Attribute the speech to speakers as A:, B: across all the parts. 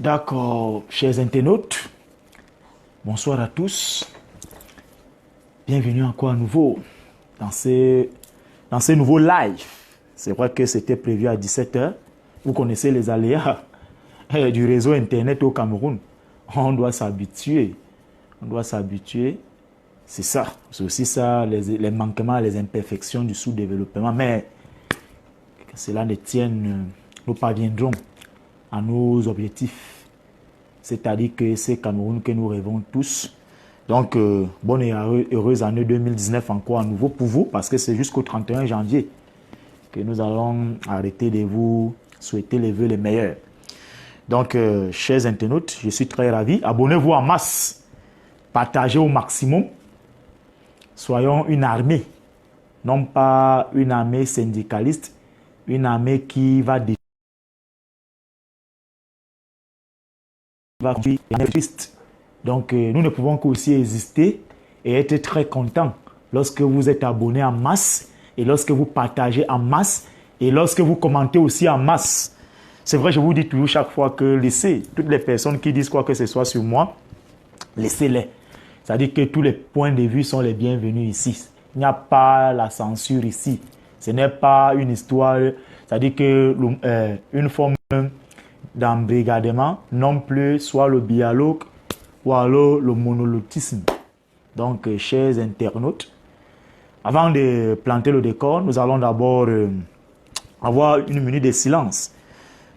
A: D'accord, chers internautes, bonsoir à tous. Bienvenue encore à nouveau dans ce nouveau live. C'est vrai que c'était prévu à 17 h. Vous connaissez les aléas du réseau Internet au Cameroun. On doit s'habituer. On doit s'habituer. C'est ça. C'est aussi ça, les manquements, les imperfections du sous-développement. Mais que cela ne tienne, nous parviendrons à nos objectifs. C'est-à-dire que c'est Cameroun que nous rêvons tous. Donc, bonne et heureuse année 2019 encore à nouveau pour vous, parce que c'est jusqu'au 31 janvier que nous allons arrêter de vous souhaiter les vœux les meilleurs. Donc, chers internautes, je suis très ravi. Abonnez-vous en masse. Partagez au maximum. Soyons une armée. Non pas une armée syndicaliste, une armée qui va Donc, nous ne pouvons qu'aussi exister et être très contents lorsque vous êtes abonnés en masse et lorsque vous partagez en masse et lorsque vous commentez aussi en masse. C'est vrai, je vous dis toujours chaque fois que laissez toutes les personnes qui disent quoi que ce soit sur moi, laissez-les. C'est-à-dire que tous les points de vue sont les bienvenus ici. Il n'y a pas la censure ici. Ce n'est pas une histoire, c'est-à-dire que une forme d'embrigadement, non plus soit le dialogue ou alors le monolotisme. Donc, chers internautes, avant de planter le décor, nous allons d'abord avoir une minute de silence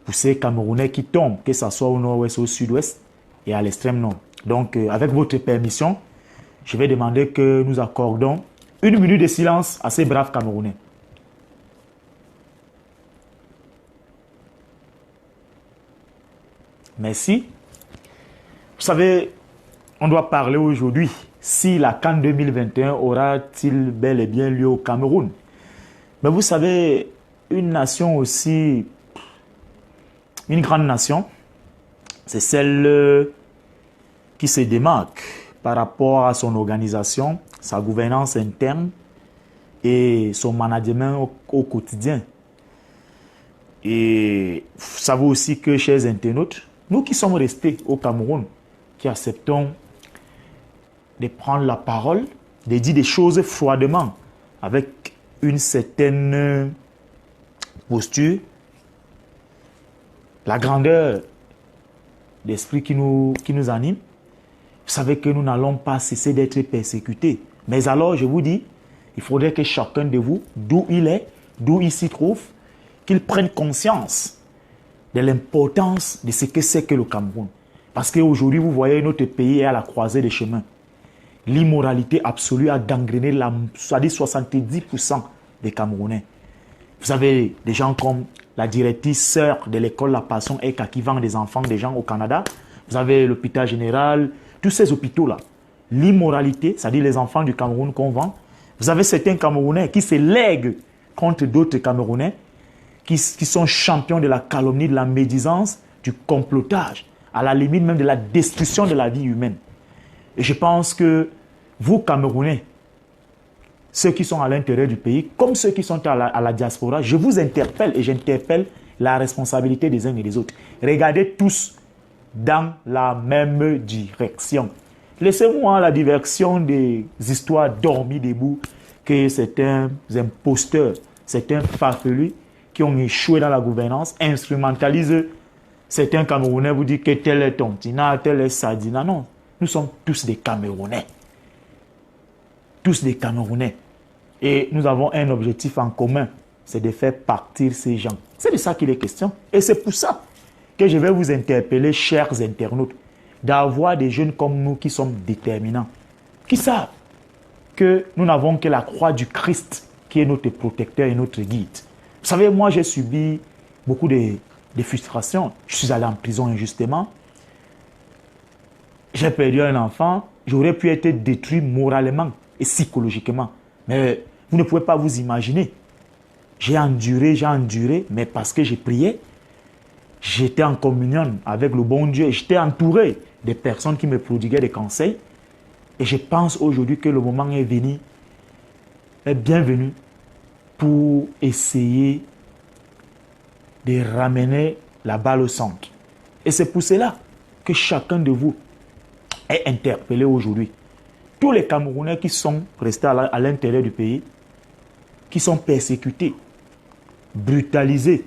A: pour ces Camerounais qui tombent, que ce soit au nord-ouest, au sud-ouest et à l'extrême nord. Donc, avec votre permission, je vais demander que nous accordons une minute de silence à ces braves Camerounais. Merci. Vous savez, on doit parler aujourd'hui si la CAN 2021 aura-t-il bel et bien lieu au Cameroun. Mais vous savez, une nation aussi, une grande nation, c'est celle qui se démarque par rapport à son organisation, sa gouvernance interne et son management au quotidien. Et vous savez aussi que, chers internautes, nous qui sommes restés au Cameroun, qui acceptons de prendre la parole, de dire des choses froidement, avec une certaine posture, la grandeur d'esprit qui nous anime, vous savez que nous n'allons pas cesser d'être persécutés. Mais alors, je vous dis, il faudrait que chacun de vous, d'où il est, d'où il s'y trouve, qu'il prenne conscience de l'importance de ce que c'est que le Cameroun. Parce qu'aujourd'hui, vous voyez, notre pays est à la croisée des chemins. L'immoralité absolue a gangréné soit dit 70% des Camerounais. Vous avez des gens comme la directrice sœur de l'école La Passion Eka qui vend des enfants des gens au Canada. Vous avez l'hôpital général, tous ces hôpitaux-là. L'immoralité, c'est-à-dire les enfants du Cameroun qu'on vend. Vous avez certains Camerounais qui se lèguent contre d'autres Camerounais qui sont champions de la calomnie, de la médisance, du complotage, à la limite même de la destruction de la vie humaine. Et je pense que vous, Camerounais, ceux qui sont à l'intérieur du pays, comme ceux qui sont à la diaspora, je vous interpelle et j'interpelle la responsabilité des uns et des autres. Regardez tous dans la même direction. Laissez-moi la diversion des histoires dormies debout que certains imposteurs, certains farfelus qui ont échoué dans la gouvernance, instrumentalisent certains Camerounais, vous disent que tel est Tontina, tel est Sadina. Non, nous sommes tous des Camerounais. Tous des Camerounais. Et nous avons un objectif en commun, c'est de faire partir ces gens. C'est de ça qu'il est question. Et c'est pour ça que je vais vous interpeller, chers internautes, d'avoir des jeunes comme nous qui sommes déterminants, qui savent que nous n'avons que la croix du Christ qui est notre protecteur et notre guide. Vous savez, moi j'ai subi beaucoup de frustrations. Je suis allé en prison injustement. J'ai perdu un enfant. J'aurais pu être détruit moralement et psychologiquement. Mais vous ne pouvez pas vous imaginer. J'ai enduré, mais parce que j'ai prié, j'étais en communion avec le bon Dieu. J'étais entouré de personnes qui me prodiguaient des conseils. Et je pense aujourd'hui que le moment est venu, est bienvenu pour essayer de ramener la balle au centre. Et c'est pour cela que chacun de vous est interpellé aujourd'hui. Tous les Camerounais qui sont restés à l'intérieur du pays, qui sont persécutés, brutalisés,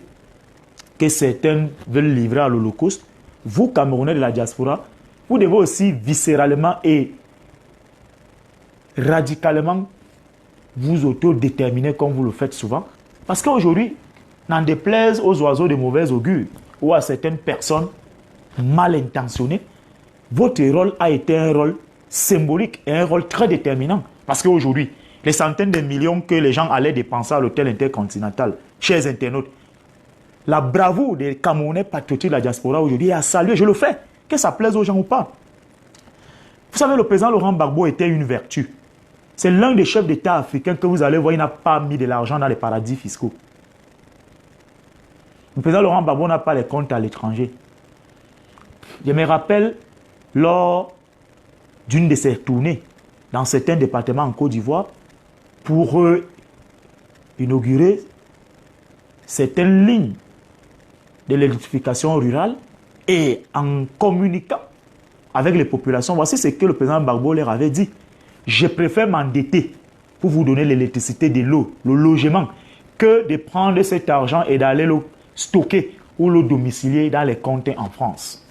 A: que certains veulent livrer à l'Holocauste, vous, Camerounais de la diaspora, vous devez aussi viscéralement et radicalement vous autodéterminer comme vous le faites souvent. Parce qu'aujourd'hui, n'en déplaise aux oiseaux de mauvais augure ou à certaines personnes mal intentionnées, votre rôle a été un rôle symbolique et un rôle très déterminant. Parce qu'aujourd'hui, les centaines de millions que les gens allaient dépenser à l'hôtel intercontinental, chers internautes, la bravoure des Camerounais patriotiques de la diaspora aujourd'hui est à saluer. Je le fais, que ça plaise aux gens ou pas. Vous savez, le président Laurent Gbagbo était une vertu. C'est l'un des chefs d'État africains que vous allez voir, il n'a pas mis de l'argent dans les paradis fiscaux. Le président Laurent Gbagbo n'a pas les comptes à l'étranger. Je me rappelle, lors d'une de ses tournées dans certains départements en Côte d'Ivoire, pour inaugurer certaines lignes de l'électrification rurale et en communiquant avec les populations, voici ce que le président Gbagbo leur avait dit. Je préfère m'endetter pour vous donner l'électricité, de l'eau, le logement, que de prendre cet argent et d'aller le stocker ou le domicilier dans les comptes en France.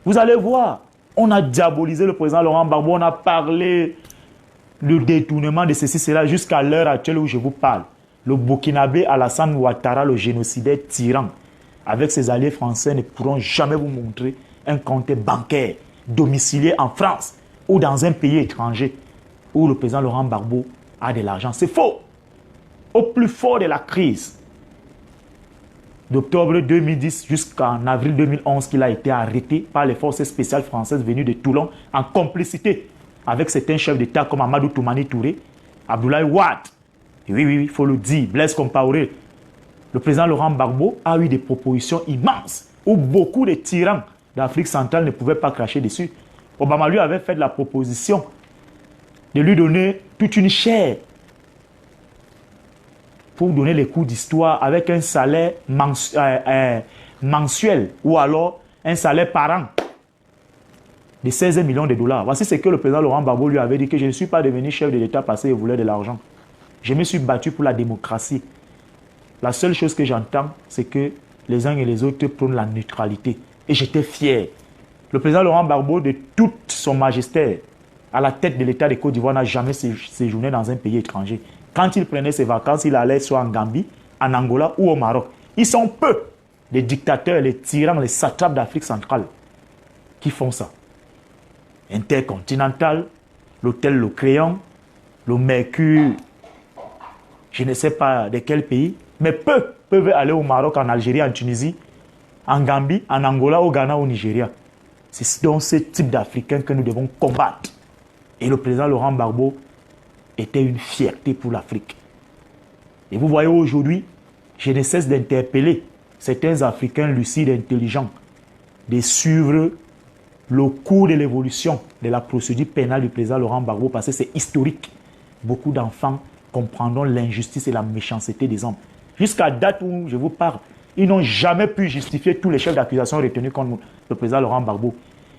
A: Vous allez voir, on a diabolisé le président Laurent Gbagbo, on a parlé du détournement de ceci, cela, jusqu'à l'heure actuelle où je vous parle. Le Burkinabé Alassane Ouattara, le génocidaire tyran, avec ses alliés français, ne pourront jamais vous montrer un compte bancaire domicilié en France ou dans un pays étranger où le président Laurent Gbagbo a de l'argent. C'est faux. Au plus fort de la crise d'octobre 2010 jusqu'en avril 2011, qu'il a été arrêté par les forces spéciales françaises venues de Toulon en complicité avec certains chefs d'État comme Amadou Toumani Touré, Abdoulaye Wade. Et oui, il faut le dire, Blaise Compaoré. Le président Laurent Gbagbo a eu des propositions immenses où beaucoup de tyrans d'Afrique centrale ne pouvaient pas cracher dessus. Obama lui avait fait de la proposition de lui donner toute une chaire pour donner les cours d'histoire avec un salaire mensuel ou alors un salaire par an de 16 millions de dollars. Voici ce que le président Laurent Gbagbo lui avait dit, que je ne suis pas devenu chef de l'État parce qu'il voulait de l'argent. Je me suis battu pour la démocratie. La seule chose que j'entends, c'est que les uns et les autres prônent la neutralité. Et j'étais fier. Le président Laurent Gbagbo, de toute son majesté, à la tête de l'État de Côte d'Ivoire, n'a jamais séjourné dans un pays étranger. Quand il prenait ses vacances, il allait soit en Gambie, en Angola ou au Maroc. Ils sont peu, les dictateurs, les tyrans, les satrapes d'Afrique centrale qui font ça. Intercontinental, l'hôtel Le Crayon, le Mercure, je ne sais pas de quel pays, mais peu peuvent aller au Maroc, en Algérie, en Tunisie, en Gambie, en Angola, au Ghana, au Nigeria. C'est donc ce type d'Africains que nous devons combattre. Et le président Laurent Gbagbo était une fierté pour l'Afrique. Et vous voyez aujourd'hui, je ne cesse d'interpeller certains Africains lucides et intelligents de suivre le cours de l'évolution de la procédure pénale du président Laurent Gbagbo, parce que c'est historique. Beaucoup d'enfants comprendront l'injustice et la méchanceté des hommes. Jusqu'à date où je vous parle, ils n'ont jamais pu justifier tous les chefs d'accusation retenus contre le président Laurent Gbagbo.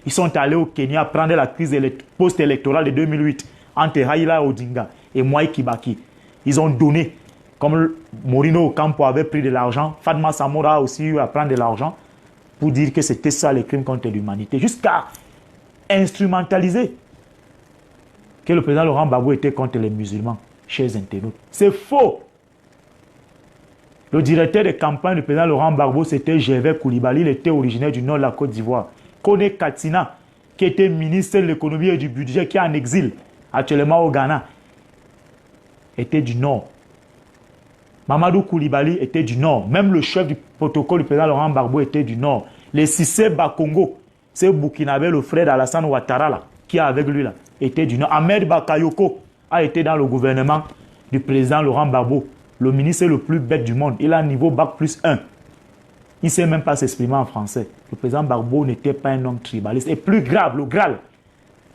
A: Ils sont allés au Kenya prendre la crise post-électorale de 2008 entre Raila Odinga et Mwai Kibaki. Ils ont donné, comme Morino Ocampo avait pris de l'argent, Fatma Samora a aussi eu à prendre de l'argent pour dire que c'était ça les crimes contre l'humanité, jusqu'à instrumentaliser que le président Laurent Gbagbo était contre les musulmans, chers internautes. C'est faux. Le directeur de campagne du président Laurent Gbagbo, c'était Gervais Koulibaly, il était originaire du nord de la Côte d'Ivoire. Kone Katina, qui était ministre de l'économie et du budget, qui est en exil actuellement au Ghana, était du nord. Mamadou Koulibaly était du nord. Même le chef du protocole du président Laurent Gbagbo était du nord. Les Cissé Bakongo, c'est Burkinabé, le frère d'Alassane Ouattara, là, qui est avec lui, là, était du nord. Ahmed Bakayoko a été dans le gouvernement du président Laurent Gbagbo. Le ministre le plus bête du monde. Il a un niveau Bac plus 1. Il ne sait même pas s'exprimer en français. Le président Gbagbo n'était pas un homme tribaliste. Et plus grave, le Graal,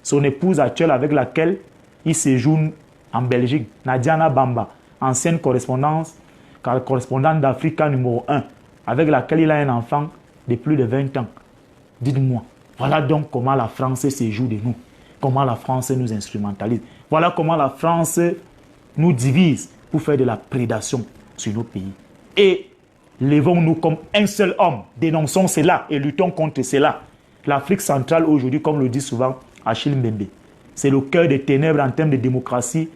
A: son épouse actuelle avec laquelle il séjourne en Belgique, Nadiana Bamba, ancienne correspondante d'Africa numéro 1, avec laquelle il a un enfant de plus de 20 ans. Dites-moi, voilà donc comment la France se joue de nous. Comment la France nous instrumentalise. Voilà comment la France nous divise pour faire de la prédation sur nos pays. Et levons-nous comme un seul homme, dénonçons cela et luttons contre cela. L'Afrique centrale aujourd'hui, comme le dit souvent Achille Mbembe, c'est le cœur des ténèbres en termes de démocratie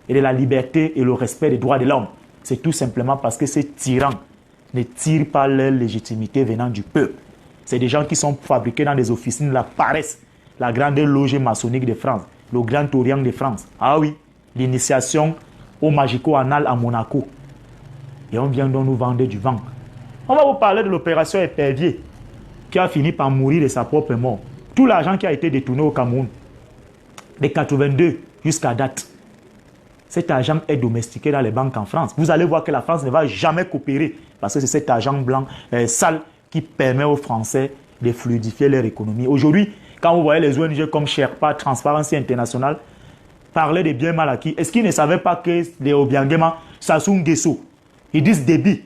A: et de la liberté et le respect des droits de l'homme. C'est tout simplement parce que ces tyrans ne tirent pas leur légitimité venant du peuple. C'est des gens qui sont fabriqués dans des officines de la paresse, la grande loge maçonnique de France, le Grand Orient de France. Ah oui, l'initiation au magico-anal à Monaco. Et on vient donc nous vendre du vent. On va vous parler de l'opération Épervier, qui a fini par mourir de sa propre mort. Tout l'argent qui a été détourné au Cameroun, de 82 jusqu'à date, cet argent est domestiqué dans les banques en France. Vous allez voir que la France ne va jamais coopérer parce que c'est cet argent blanc, sale, qui permet aux Français de fluidifier leur économie. Aujourd'hui, quand vous voyez les ONG comme Sherpa, Transparency International, parler des biens mal acquis, est-ce qu'ils ne savaient pas que les Obiangema, Sassou Nguesso, Idriss Déby,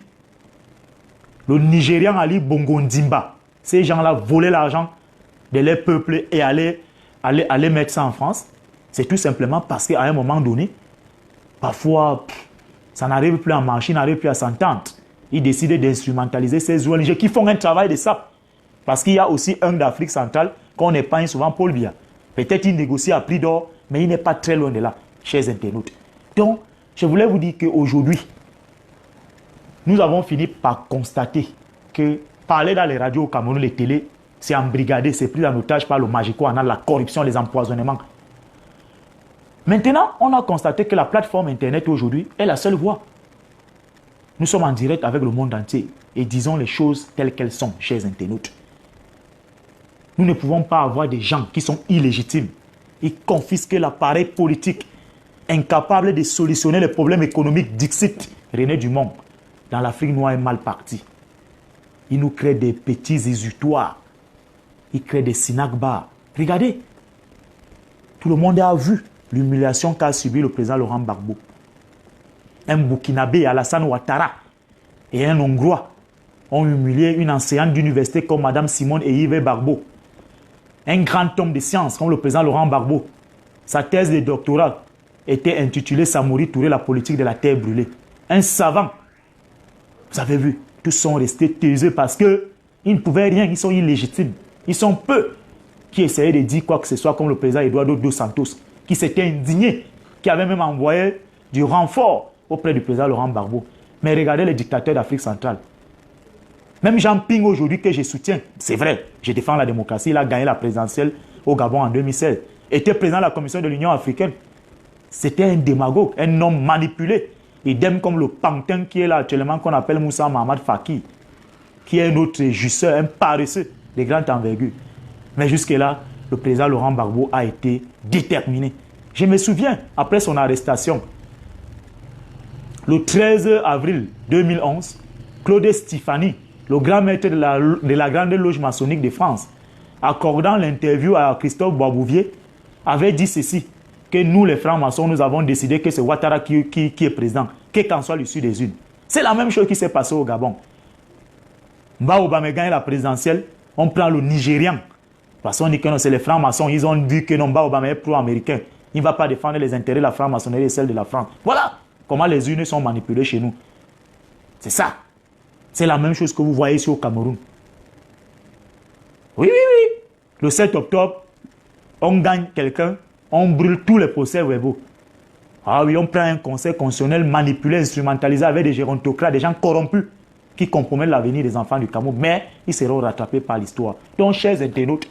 A: le Nigérian Ali Bongo Ndimba, ces gens-là volaient l'argent de leur peuple et allaient mettre ça en France? C'est tout simplement parce qu'à un moment donné, parfois, ça n'arrive plus à marcher, n'arrive plus à s'entendre. Ils décident d'instrumentaliser ces ONG qui font un travail de ça. Parce qu'il y a aussi un d'Afrique centrale qu'on épargne souvent, Paul Biya. Peut-être il négocie à prix d'or, mais il n'est pas très loin de là, chers internautes. Donc, je voulais vous dire qu'aujourd'hui, nous avons fini par constater que parler dans les radios au Cameroun, les télés, c'est embrigadé, c'est pris en otage par le magico-anal, la corruption, les empoisonnements. Maintenant, on a constaté que la plateforme Internet aujourd'hui est la seule voie. Nous sommes en direct avec le monde entier et disons les choses telles qu'elles sont, chers internautes. Nous ne pouvons pas avoir des gens qui sont illégitimes. Ils confisquent l'appareil politique, incapables de solutionner les problèmes économiques dixit René Dumont. Dans l'Afrique noire est mal parti. Ils nous créent des petits exutoires. Ils créent des synagba. Regardez, tout le monde a vu l'humiliation qu'a subi le président Laurent Gbagbo. Un Burkinabé, Alassane Ouattara, et un Hongrois ont humilié une enseignante d'université comme Mme Simone et Yves Barbeau. Un grand homme de science comme le président Laurent Gbagbo. Sa thèse de doctorat était intitulée Samori Touré, la politique de la terre brûlée. Un savant. Vous avez vu, tous sont restés taiseux parce qu'ils ne pouvaient rien, ils sont illégitimes. Ils sont peu qui essayaient de dire quoi que ce soit comme le président Eduardo dos Santos, qui s'était indigné, qui avait même envoyé du renfort auprès du président Laurent Gbagbo. Mais regardez les dictateurs d'Afrique centrale. Même Jean Ping aujourd'hui que je soutiens, c'est vrai, je défends la démocratie, il a gagné la présidentielle au Gabon en 2016. Était président de la Commission de l'Union africaine. C'était un démagogue, un homme manipulé. Idem comme le pantin qui est là actuellement, qu'on appelle Moussa Mahamad Faki, qui est notre jouisseur, un paresseux de grande envergure. Mais jusque-là, le président Laurent Gbagbo a été déterminé. Je me souviens, après son arrestation, le 13 avril 2011, Claude Stéphanie, le grand maître de la grande loge maçonnique de France, accordant l'interview à Christophe Boisbouvier, avait dit ceci, que nous les francs-maçons, nous avons décidé que c'est Ouattara qui est président, quelle qu'en soit l'issue des unes. C'est la même chose qui s'est passée au Gabon. Mba Obama gagne la présidentielle, on prend le Nigérian. Parce qu'on dit que c'est les francs-maçons, ils ont dit que non, Mba Obama est pro-américain. Il ne va pas défendre les intérêts de la franc-maçonnerie et celle de la France. Voilà comment les unes sont manipulées chez nous. C'est ça. C'est la même chose que vous voyez ici au Cameroun. Oui, oui, oui. Le 7 octobre, on gagne quelqu'un, on brûle tous les procès-verbaux. Ah oui, on prend un conseil constitutionnel manipulé, instrumentalisé avec des gérontocrates, des gens corrompus qui compromettent l'avenir des enfants du Cameroun. Mais ils seront rattrapés par l'histoire. Donc, chers internautes,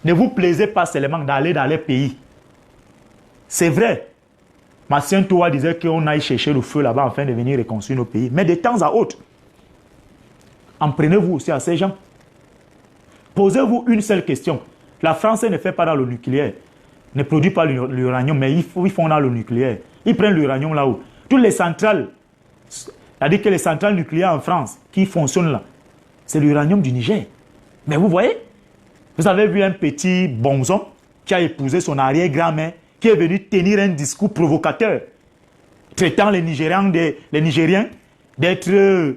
A: ne vous plaisez pas seulement d'aller dans les pays. C'est vrai. Massien Toua disait qu'on aille chercher le feu là-bas afin de venir reconstruire nos pays. Mais de temps à autre, en prenez-vous aussi à ces gens. Posez-vous une seule question. La France ne fait pas dans le nucléaire, ne produit pas l'uranium, mais ils font dans le nucléaire. Ils prennent l'uranium là-haut. Toutes les centrales, c'est-à-dire que les centrales nucléaires en France qui fonctionnent là, c'est l'uranium du Niger. Mais vous voyez, vous avez vu un petit bonzon qui a épousé son arrière-grand-mère, qui est venu tenir un discours provocateur, traitant les Nigériens d'être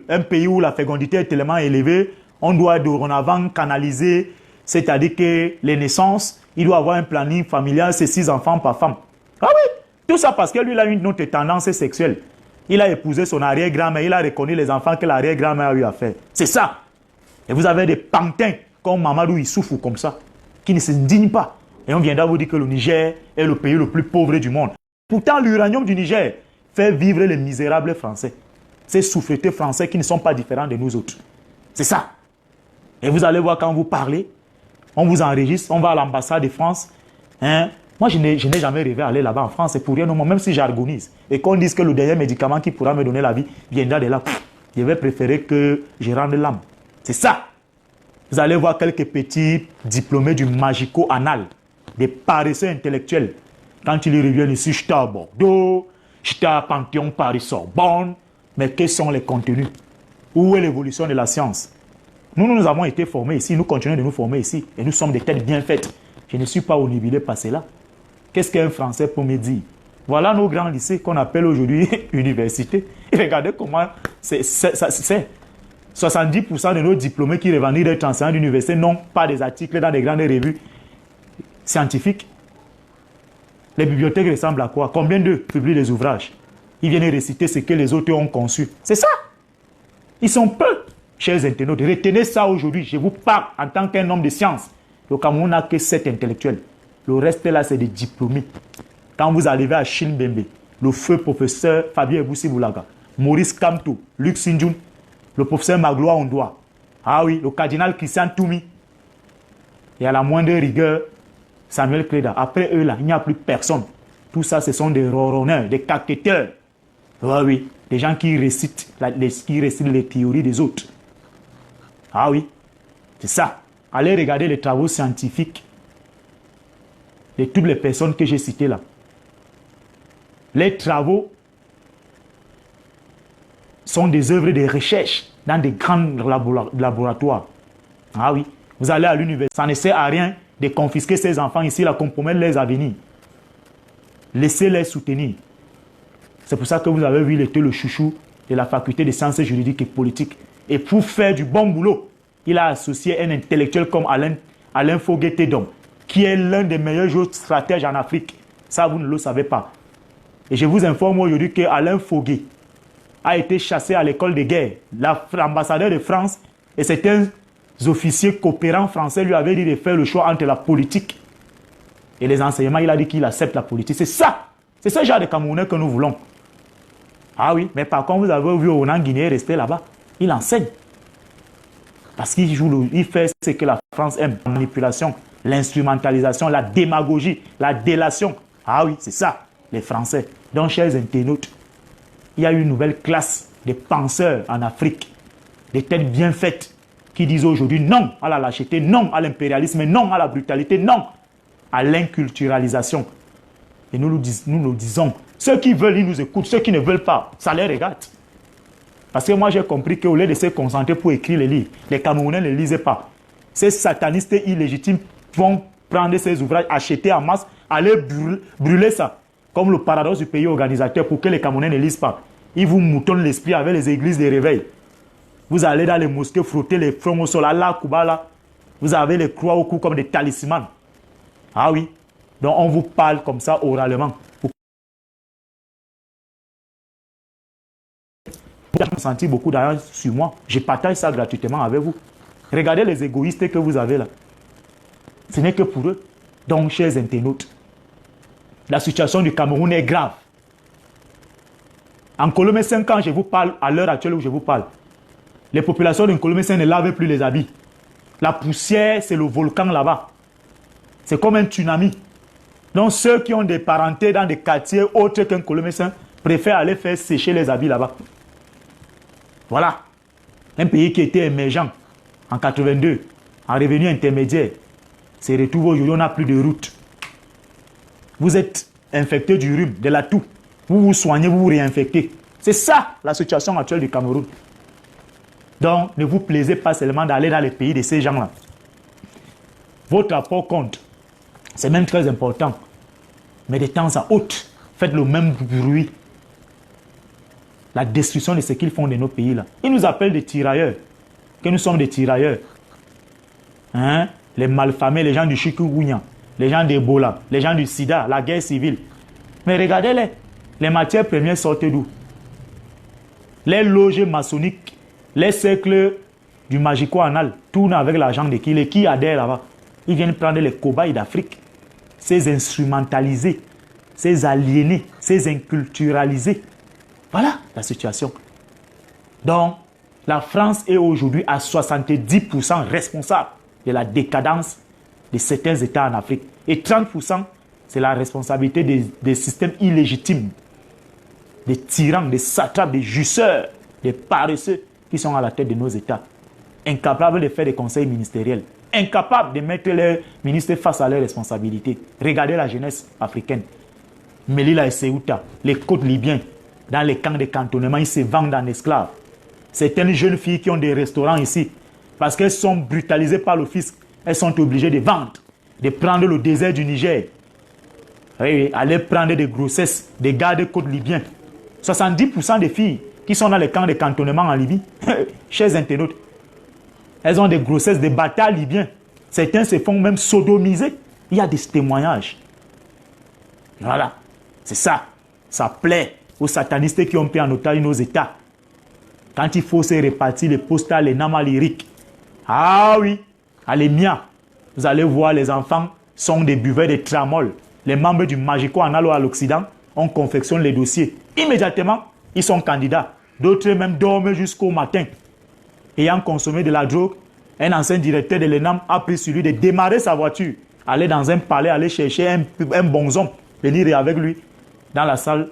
A: un pays où la fécondité est tellement élevée, On doit dorénavant canaliser, c'est-à-dire que les naissances, il doit avoir un planning familial, c'est 6 enfants par femme. Ah oui, tout ça parce que lui, il a une autre tendance sexuelle. Il a épousé son arrière-grand-mère, il a reconnu les enfants que l'arrière-grand-mère a eu à faire. C'est ça. Et vous avez des pantins comme Mamadou Issoufou comme ça, qui ne se dignent pas. Et on viendra vous dire que le Niger est le pays le plus pauvre du monde. Pourtant, l'uranium du Niger fait vivre les misérables Français. Ces souffretés français qui ne sont pas différents de nous autres. C'est ça. Et vous allez voir quand vous parlez, on vous enregistre, on va à l'ambassade de France. Hein? Moi, je n'ai jamais rêvé aller là-bas en France, c'est pour rien au monde, même si j'agonise. Et qu'on dise que le dernier médicament qui pourra me donner la vie viendra de là. Je vais préférer que je rende l'âme. C'est ça. Vous allez voir quelques petits diplômés du magico-anal, des paresseux intellectuels. Quand ils reviennent ici, j'étais à Bordeaux, j'étais à Panthéon Paris-Sorbonne. Mais quels sont les contenus? Où est l'évolution de la science? Nous avons été formés ici, nous continuons de nous former ici. Et nous sommes des têtes bien faites. Je ne suis pas obnubilé par cela. Qu'est-ce qu'un Français peut me dire? Voilà nos grands lycées qu'on appelle aujourd'hui universités. Et regardez comment c'est. 70% de nos diplômés qui revendiquent d'être enseignants d'université n'ont pas des articles dans des grandes revues scientifiques. Les bibliothèques ressemblent à quoi? Combien d'eux publient des ouvrages? Ils viennent réciter ce que les auteurs ont conçu. C'est ça. Ils sont peu, chers internautes. Retenez ça aujourd'hui. Je vous parle en tant qu'un homme de science. Le Cameroun n'a que 7 intellectuels. Le reste là, c'est des diplômés. Quand vous arrivez à Chimbembe, le feu professeur Fabien Boussi-Boulaga, Maurice Kamto, Luc Sindjoun, le professeur Magloire Ondoa, ah oui, le cardinal Christian Toumi, et à la moindre rigueur, Samuel Cléda. Après eux là, il n'y a plus personne. Tout ça, ce sont des ronronneurs, des caqueteurs. Ah oui, des gens qui récitent les théories des autres. Ah oui, c'est ça. Allez regarder les travaux scientifiques de toutes les personnes que j'ai citées là. Les travaux sont des œuvres de recherche dans des grands laboratoires. Ah oui, vous allez à l'université, ça ne sert à rien de confisquer ces enfants ici, là, compromettre leurs avenirs. Laissez-les soutenir. C'est pour ça que vous avez vu, il était le chouchou de la faculté des sciences juridiques et politiques. Et pour faire du bon boulot, il a associé un intellectuel comme Alain Foguet-Tedom, qui est l'un des meilleurs géostratèges en Afrique. Ça, vous ne le savez pas. Et je vous informe aujourd'hui qu'Alain Foguet a été chassé à l'école de guerre. L'ambassadeur de France et certains officiers coopérants français lui avaient dit de faire le choix entre la politique et les enseignements. Il a dit qu'il accepte la politique. C'est ça. C'est ce genre de Camerounais que nous voulons. Ah oui, mais par contre, vous avez vu Onan Guinéen rester là-bas. Il enseigne. Parce qu'il il fait ce que la France aime. La manipulation, l'instrumentalisation, la démagogie, la délation. Ah oui, c'est ça, les Français. Donc, chers internautes, il y a une nouvelle classe de penseurs en Afrique, des têtes bien faites, qui disent aujourd'hui non à la lâcheté, non à l'impérialisme, non à la brutalité, non à l'inculturalisation. Et nous nous disons, ceux qui veulent, ils nous écoutent, ceux qui ne veulent pas, ça les regarde. Parce que moi, j'ai compris qu'au lieu de se concentrer pour écrire les livres, les Camerounais ne lisaient pas. Ces satanistes illégitimes vont prendre ces ouvrages, acheter en masse, aller brûler ça, comme le paradoxe du pays organisateur, pour que les Camerounais ne lisent pas. Ils vous moutonnent l'esprit avec les églises de réveil. Vous allez dans les mosquées frotter les fronts au sol, Allah, Koubala. Vous avez les croix au cou comme des talismans. Ah oui. Donc on vous parle comme ça oralement. Vous avez senti beaucoup d'ailleurs sur moi. Je partage ça gratuitement avec vous. Regardez les égoïstes que vous avez là. Ce n'est que pour eux. Donc, chers internautes, la situation du Cameroun est grave. En Colomé 5 ans, je vous parle, à l'heure actuelle où je vous parle, les populations de Colomé 5 ne lavent plus les habits. La poussière, c'est le volcan là-bas. C'est comme un tsunami. Donc, ceux qui ont des parentés dans des quartiers autres qu'un Colomé 5 préfèrent aller faire sécher les habits là-bas. Voilà. Un pays qui était émergent en 82, en revenu intermédiaire, se retrouve aujourd'hui, on n'a plus de route. Vous êtes infecté du rhume, de la toux. Vous vous soignez, vous vous réinfectez. C'est ça la situation actuelle du Cameroun. Donc, ne vous plaisez pas seulement d'aller dans les pays de ces gens-là. Votre rapport compte. C'est même très important. Mais de temps à autre, faites le même bruit. La destruction de ce qu'ils font de nos pays-là. Ils nous appellent des tirailleurs. que nous sommes des tirailleurs. Hein? Les malfamés, les gens du chikungunya, les gens d'Ebola, les gens du sida, la guerre civile. Mais regardez-les, les matières premières sortent d'où? Les loges maçonniques, les cercles du magico-anal tournent avec l'argent de qui? Les qui adhèrent là-bas? Ils viennent prendre les cobayes d'Afrique, ces instrumentalisés, ces aliénés, ces inculturalisés. Voilà la situation. Donc, la France est aujourd'hui à 70% responsable de la décadence de certains États en Afrique. Et 30%, c'est la responsabilité des systèmes illégitimes, des tyrans, des satrapes, des jusseurs, des paresseux qui sont à la tête de nos États. Incapables de faire des conseils ministériels, incapables de mettre les ministres face à leurs responsabilités. Regardez la jeunesse africaine. Melilla et Ceuta, les côtes libyens, dans les camps de cantonnement, ils se vendent en esclaves. Certaines jeunes filles qui ont des restaurants ici, parce qu'elles sont brutalisées par le fisc, elles sont obligées de vendre, de prendre le désert du Niger, oui, aller prendre des grossesses des gardes-côtes libyens. 70% des filles qui sont dans les camps de cantonnement en Libye, chers internautes, elles ont des grossesses des bâtards libyens. Certains se font même sodomiser. Il y a des témoignages. Voilà, c'est ça. Ça plaît aux satanistes qui ont pris en otage nos États. Quand il faut se répartir les postales, les namas lyriques. Ah oui, à l'EMIA, vous allez voir, les enfants sont des buveurs de tramol. Les membres du Magico en allant à l'Occident, on confectionne les dossiers. Immédiatement, ils sont candidats. D'autres même dorment jusqu'au matin. Ayant consommé de la drogue, un ancien directeur de l'ENAM a pris sur lui de démarrer sa voiture, aller dans un palais, aller chercher un bonhomme, venir avec lui dans la salle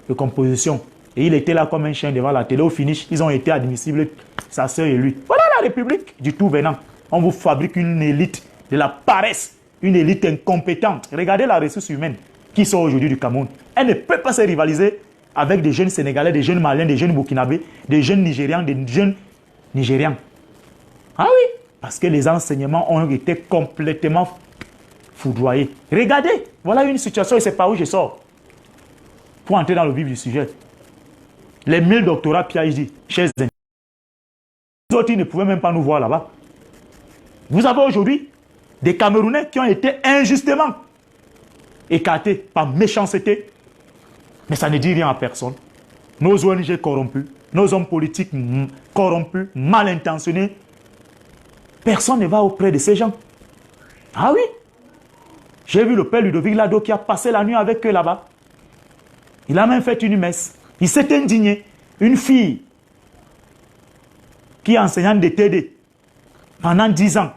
A: de composition. Et il était là comme un chien devant la télé. Au finish, ils ont été admissibles, sa sœur et lui. Voilà la République du tout venant. On vous fabrique une élite de la paresse, une élite incompétente. Regardez la ressource humaine qui sort aujourd'hui du Cameroun. Elle ne peut pas se rivaliser avec des jeunes Sénégalais, des jeunes Maliens, des jeunes Burkinabés, des jeunes Nigérians, des jeunes Nigérians. Ah oui, parce que les enseignements ont été complètement foudroyés. Regardez, voilà une situation et c'est par où je sors. Pour entrer dans le vif du sujet. Les 1000 doctorats PhD, chers amis. Les autres, ils ne pouvaient même pas nous voir là-bas. Vous avez aujourd'hui des Camerounais qui ont été injustement écartés par méchanceté. Mais ça ne dit rien à personne. Nos ONG corrompus, nos hommes politiques corrompus, mal intentionnés. Personne ne va auprès de ces gens. Ah oui. J'ai vu le père Ludovic Lado qui a passé la nuit avec eux là-bas. Il a même fait une messe. Il s'est indigné. Une fille qui est enseignante de TD pendant 10 ans.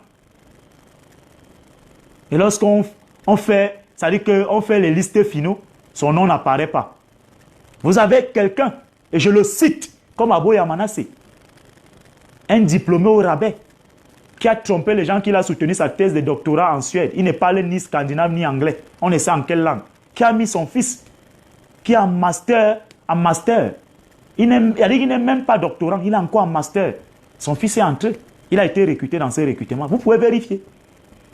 A: Et lorsqu'on fait, c'est-à-dire qu'on fait les listes finaux, son nom n'apparaît pas. Vous avez quelqu'un, et je le cite, comme Aboya Manasseh, un diplômé au rabais, qui a trompé les gens, qui a soutenu sa thèse de doctorat en Suède. Il ne parle ni scandinave ni anglais. On ne sait en quelle langue. Qui a mis son fils, qui est en master. Il n'est même pas doctorant, il est encore en master. Son fils est entré. Il a été recruté dans ces recrutements. Vous pouvez vérifier.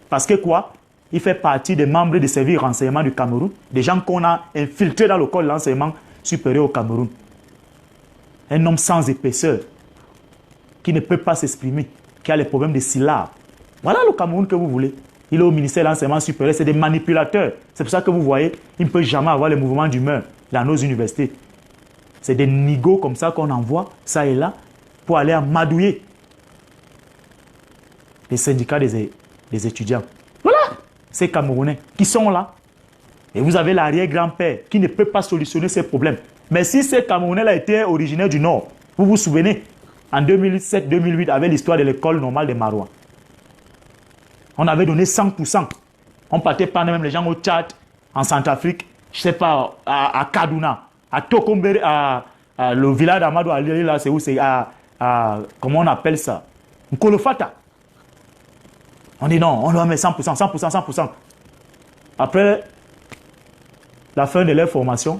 A: Parce que quoi? Il fait partie des membres du service de renseignement du Cameroun, des gens qu'on a infiltrés dans le corps de l'enseignement supérieur au Cameroun. Un homme sans épaisseur, qui ne peut pas s'exprimer, qui a les problèmes de syllabes. Voilà le Cameroun que vous voulez. Il est au ministère de l'enseignement supérieur, c'est des manipulateurs. C'est pour ça que vous voyez, il ne peut jamais avoir les mouvements d'humeur dans nos universités. C'est des nigauds comme ça qu'on envoie, ça et là, pour aller amadouiller les syndicats des étudiants. Voilà ces Camerounais qui sont là. Et vous avez l'arrière-grand-père qui ne peut pas solutionner ces problèmes. Mais si ces Camerounais-là étaient originaires du Nord, vous vous souvenez, en 2007-2008, avec l'histoire de l'école normale de Maroua, on avait donné 100%. On partait pas même les gens au Tchad, en Centrafrique, je ne sais pas, à Kaduna, à Tokombere, le village d'Amadou Ali, là, c'est où c'est comment on appelle ça? Nkolofata. On dit non, on doit mettre 100%, 100%, 100%. Après la fin de leur formation,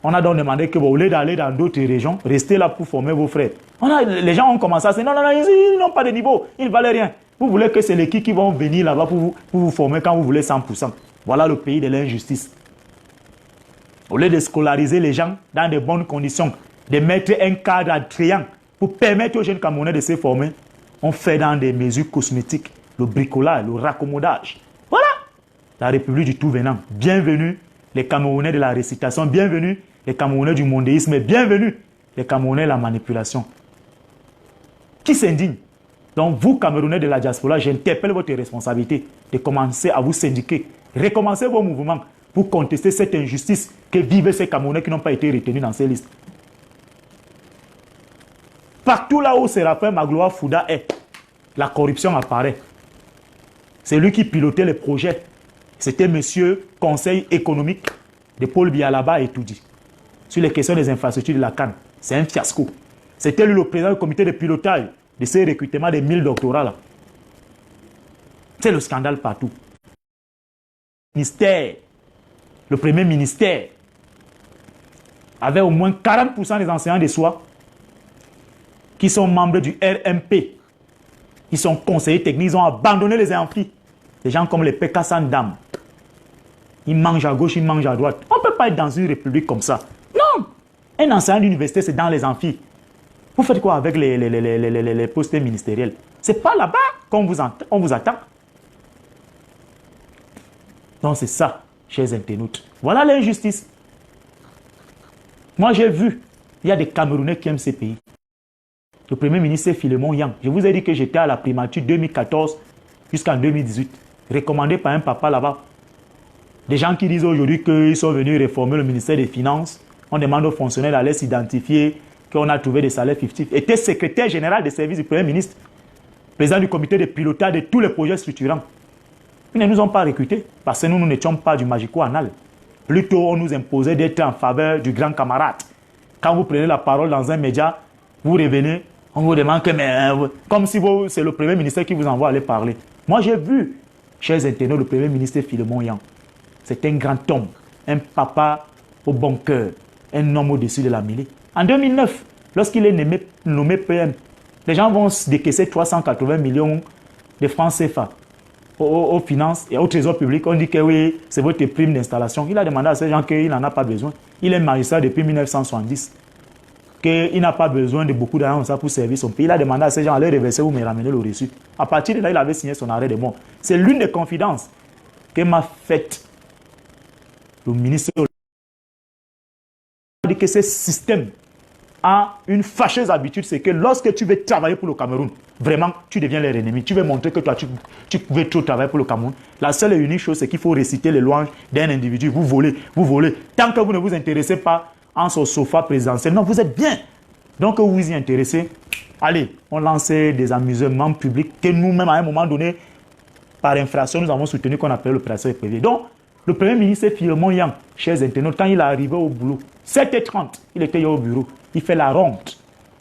A: on a donc demandé que, au lieu d'aller dans d'autres régions, restez là pour former vos frères. Les gens ont commencé à se dire, non, ils n'ont pas de niveau, ils ne valent rien. Vous voulez que c'est l'équipe qui vont venir là-bas pour vous former quand vous voulez 100%. Voilà le pays de l'injustice. Au lieu de scolariser les gens dans de bonnes conditions, de mettre un cadre attrayant pour permettre aux jeunes Camerounais de se former, On fait dans des mesures cosmétiques, le bricolage, le raccommodage. Voilà la République du tout venant. Bienvenue les Camerounais de la récitation, bienvenue les Camerounais du mondéisme, et bienvenue les Camerounais de la manipulation. Qui s'indigne? Donc vous, Camerounais de la diaspora, j'interpelle votre responsabilité de commencer à vous syndiquer. Recommencez vos mouvements pour contester cette injustice que vivent ces Camerounais qui n'ont pas été retenus dans ces listes. Partout là où Séraphin Magloire Fouda est, la corruption apparaît. C'est lui qui pilotait les projets. C'était monsieur conseil économique de Paul Biya là-bas et tout dit. Sur les questions des infrastructures de la CAN. C'est un fiasco. C'était lui le président du comité de pilotage de ces recrutements des 1000 doctorats là. C'est le scandale partout. Le premier ministère avait au moins 40% des enseignants de soi qui sont membres du RMP. Ils sont conseillers techniques, ils ont abandonné les amphis. Des gens comme les Pekka Sandam. Ils mangent à gauche, ils mangent à droite. On ne peut pas être dans une république comme ça. Non! Un enseignant d'université, c'est dans les amphis. Vous faites quoi avec les postes ministériels? Ce n'est pas là-bas qu'on vous attend. Donc c'est ça, chers internautes. Voilà l'injustice. Moi j'ai vu, il y a des Camerounais qui aiment ces pays. Le premier ministre, c'est Philemon Yang. Je vous ai dit que j'étais à la primature 2014 jusqu'en 2018, recommandé par un papa là-bas. Des gens qui disent aujourd'hui qu'ils sont venus réformer le ministère des Finances. On demande aux fonctionnaires d'aller s'identifier, qu'on a trouvé des salaires fictifs. Était secrétaire général des services du Premier ministre, président du comité de pilotage de tous les projets structurants. Ils ne nous ont pas recrutés parce que nous n'étions pas du magico-anal. Plutôt, on nous imposait d'être en faveur du grand camarade. Quand vous prenez la parole dans un média, vous revenez, on vous demande que, mais, comme si c'est le Premier ministre qui vous envoie aller parler. Moi, j'ai vu, chers internautes, le Premier ministre Philemon Yang. C'est un grand homme, un papa au bon cœur, un homme au-dessus de la mêlée. En 2009, lorsqu'il est nommé PM, les gens vont décaisser 380 millions de francs CFA aux finances et au trésor public. On dit que oui, c'est votre prime d'installation. Il a demandé à ces gens qu'il n'en a pas besoin. Il est magistrat depuis 1970. Qu'il n'a pas besoin de beaucoup d'argent pour servir son pays. Il a demandé à ces gens d'aller reverser ou me ramener le reçu. À partir de là, il avait signé son arrêt de mort. C'est l'une des confidences que m'a faite le ministre. Il a dit que ce système a une fâcheuse habitude, c'est que lorsque tu veux travailler pour le Cameroun, vraiment, tu deviens leur ennemi. Tu veux montrer que toi, tu veux trop travailler pour le Cameroun. La seule et unique chose, c'est qu'il faut réciter les louanges d'un individu. Vous volez, vous volez. Tant que vous ne vous intéressez pas en son sofa présidentiel, non, vous êtes bien. Donc, vous vous y intéressez. Allez, on lance des amusements publics que nous-mêmes, à un moment donné, par infraction, nous avons soutenu qu'on appelle l'opération privé. Donc, le Premier ministre Philemon Yang, chers internautes, quand il est arrivé au boulot, 7h30, il était au bureau. Il fait la ronde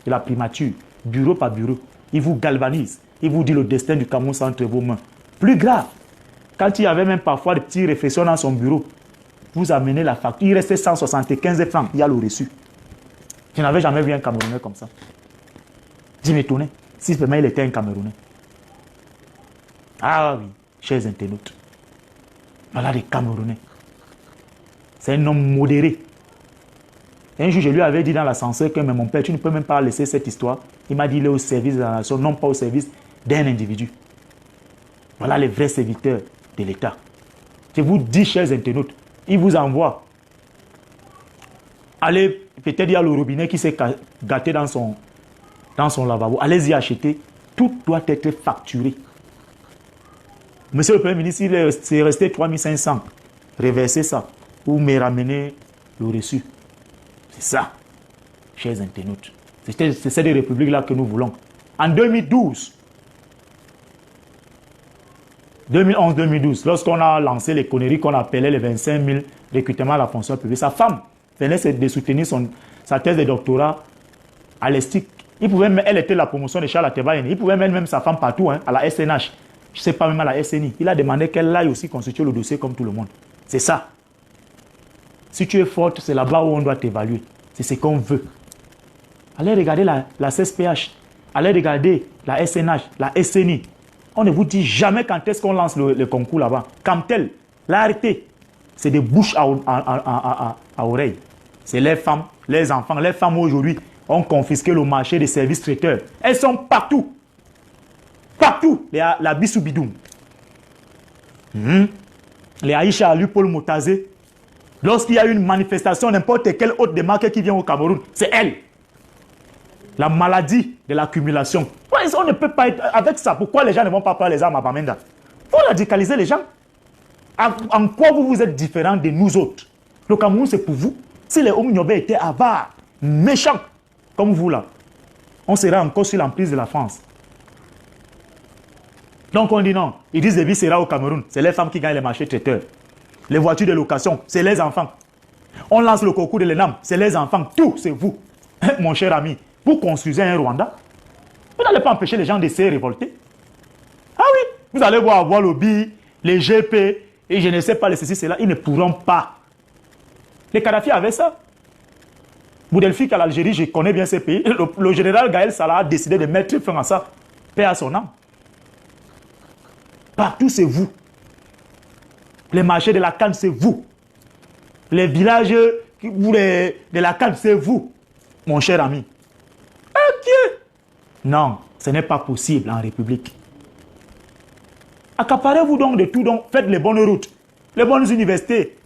A: de la primature, bureau par bureau. Il vous galvanise. Il vous dit le destin du Cameroun entre vos mains. Plus grave, quand il y avait même parfois des petites réflexions dans son bureau, vous amenez la facture. Il restait 175 francs. Il y a le reçu. Je n'avais jamais vu un Camerounais comme ça. Je m'étonnais. Si vraiment il était un Camerounais. Ah oui, chers internautes. Voilà les Camerounais. C'est un homme modéré. Un jour, je lui avais dit dans l'ascenseur que mais mon père, tu ne peux même pas laisser cette histoire. Il m'a dit il est au service de la nation, non pas au service d'un individu. Voilà les vrais serviteurs de l'État. Je vous dis, chers internautes, il vous envoie. Allez, peut-être il y a le robinet qui s'est gâté dans son lavabo. Allez-y acheter. Tout doit être facturé. Monsieur le Premier ministre, il est resté 3500. Reversez ça. Ou me ramener le reçu. C'est ça, chers internautes. C'est cette république-là que nous voulons. En 2012, 2011-2012, lorsqu'on a lancé les conneries qu'on appelait les 25 000 recrutements à la fonction publique, sa femme venait de soutenir sa thèse de doctorat à l'ESTIC. Elle était la promotion de Charles Atebayen. Il pouvait mettre même sa femme partout, hein, à la SNH. Je ne sais pas, même à la SNI. Il a demandé qu'elle aille aussi constituer le dossier comme tout le monde. C'est ça. Si tu es forte, c'est là-bas où on doit t'évaluer. C'est ce qu'on veut. Allez regarder la CSPH. Allez regarder la SNH, la SNI. On ne vous dit jamais quand est-ce qu'on lance le concours là-bas. Comme tel, l'arrêté, c'est des bouches à oreilles. C'est les femmes, les enfants. Les femmes aujourd'hui ont confisqué le marché des services traiteurs. Elles sont partout. Partout, la Bissou Bidoum. Les Aïcha Ali Paul Motazé. Lorsqu'il y a une manifestation, n'importe quel hôte de marque qui vient au Cameroun, c'est elle. La maladie de l'accumulation. On ne peut pas être avec ça. Pourquoi les gens ne vont pas prendre les armes à Bamenda? Il faut radicaliser les gens. En quoi vous êtes différent de nous autres? Le Cameroun, c'est pour vous. Si les Oumniobé étaient avares, méchants, comme vous là, on serait encore sur l'emprise de la France. Donc on dit non. Ils disent Déby sera au Cameroun. C'est les femmes qui gagnent les marchés traiteurs. Les voitures de location, c'est les enfants. On lance le concours de l'ENAM, c'est les enfants. Tout, c'est vous. Mon cher ami, vous construisez un Rwanda. Vous n'allez pas empêcher les gens de se révolter. Ah oui, vous allez voir le BI, les GP, et je ne sais pas les ceci, cela. Ils ne pourront pas. Les Kadhafi avaient ça. Boudelfik à l'Algérie, je connais bien ces pays. Le général Gaël Salah a décidé de mettre fin à ça. Paix à son âme. Partout, c'est vous. Les marchés de la canne, c'est vous. Les villages de la canne, c'est vous, mon cher ami. Ok. Non, ce n'est pas possible en République. Accaparez-vous donc de tout, donc faites les bonnes routes, les bonnes universités,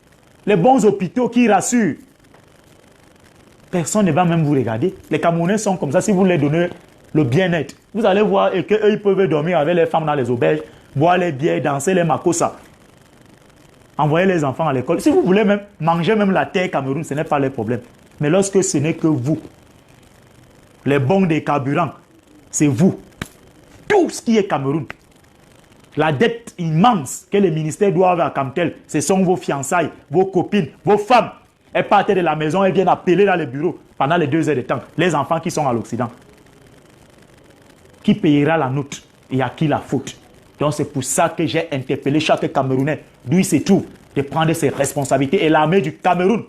A: les bons hôpitaux qui rassurent. Personne ne va même vous regarder. Les Camerounais sont comme ça. Si vous leur donnez le bien-être, vous allez voir et qu'eux, ils peuvent dormir avec les femmes dans les auberges, boire les bières, danser les makossa, envoyer les enfants à l'école. Si vous voulez même manger même la terre Cameroun, ce n'est pas le problème. Mais lorsque ce n'est que vous, les bons des carburants, c'est vous. Tout ce qui est Cameroun. La dette immense que les ministères doivent à Camtel, ce sont vos fiançailles, vos copines, vos femmes. Elles partent de la maison, elles viennent appeler dans les bureaux pendant les 2 heures de temps. Les enfants qui sont à l'Occident. Qui payera la note et à qui la faute? Donc c'est pour ça que j'ai interpellé chaque Camerounais, d'où il se trouve, de prendre ses responsabilités et l'armée du Cameroun,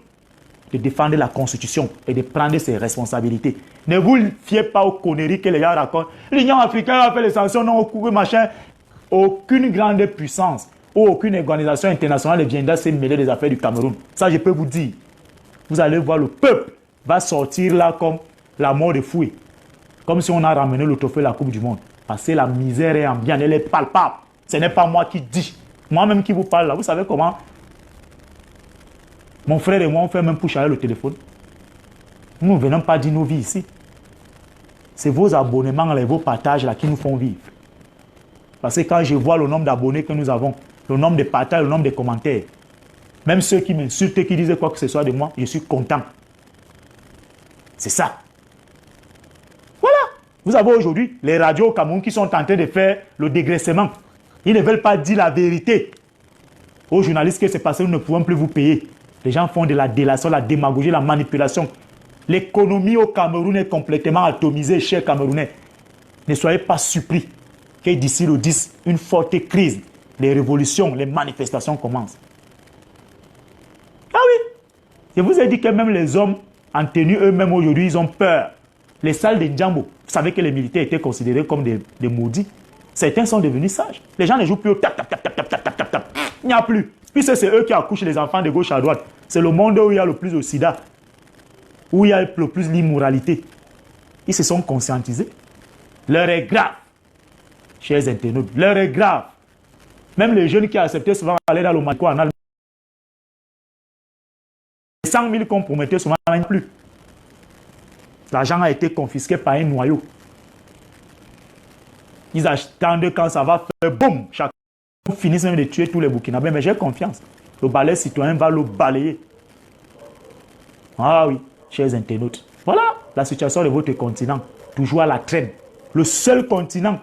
A: de défendre la Constitution et de prendre ses responsabilités. Ne vous fiez pas aux conneries que les gens racontent. L'Union africaine a fait les sanctions, non, au cours machin. Aucune grande puissance ou aucune organisation internationale ne viendra se mêler des affaires du Cameroun. Ça, je peux vous dire. Vous allez voir, le peuple va sortir là comme la mort de fouet. Comme si on a ramené le trophée de la Coupe du Monde. Parce que la misère est ambiante, elle est palpable. Ce n'est pas moi qui dis. Moi-même qui vous parle là, vous savez comment? Mon frère et moi, on fait même pour charger le téléphone. Nous ne venons pas dire nos vies ici. C'est vos abonnements et vos partages là qui nous font vivre. Parce que quand je vois le nombre d'abonnés que nous avons, le nombre de partages, le nombre de commentaires, même ceux qui m'insultent, qui disaient quoi que ce soit de moi, je suis content. C'est ça. Voilà. Vous avez aujourd'hui les radios au Cameroun qui sont en train de faire le dégraissement. Ils ne veulent pas dire la vérité aux journalistes que c'est parce que nous ne pouvons plus vous payer. Les gens font de la délation, la démagogie, la manipulation. L'économie au Cameroun est complètement atomisée, chers Camerounais. Ne soyez pas surpris que d'ici le 10, une forte crise, les révolutions, les manifestations commencent. Ah oui, je vous ai dit que même les hommes en tenue eux-mêmes aujourd'hui, ils ont peur. Les salles de Ndjambo, vous savez que les militaires étaient considérés comme des maudits. Certains sont devenus sages. Les gens ne jouent plus au tap, tap, tap, tap, tap, tap, tap, tap, tap. Il n'y a plus. Puisque c'est eux qui accouchent les enfants de gauche à droite. C'est le monde où il y a le plus de sida, où il y a le plus d'immoralité. Ils se sont conscientisés. L'heure est grave. Chers internautes, l'heure est grave. Même les jeunes qui acceptaient souvent aller dans le Maco en Allemagne, 100 000 qu'on promettait souvent, il n'y en a plus. L'argent a été confisqué par un noyau. Ils attendent quand ça va faire boum. Chacun finit même de tuer tous les Burkinabés. Mais j'ai confiance. Le balai citoyen va le balayer. Ah oui, chers internautes. Voilà la situation de votre continent. Toujours à la traîne. Le seul continent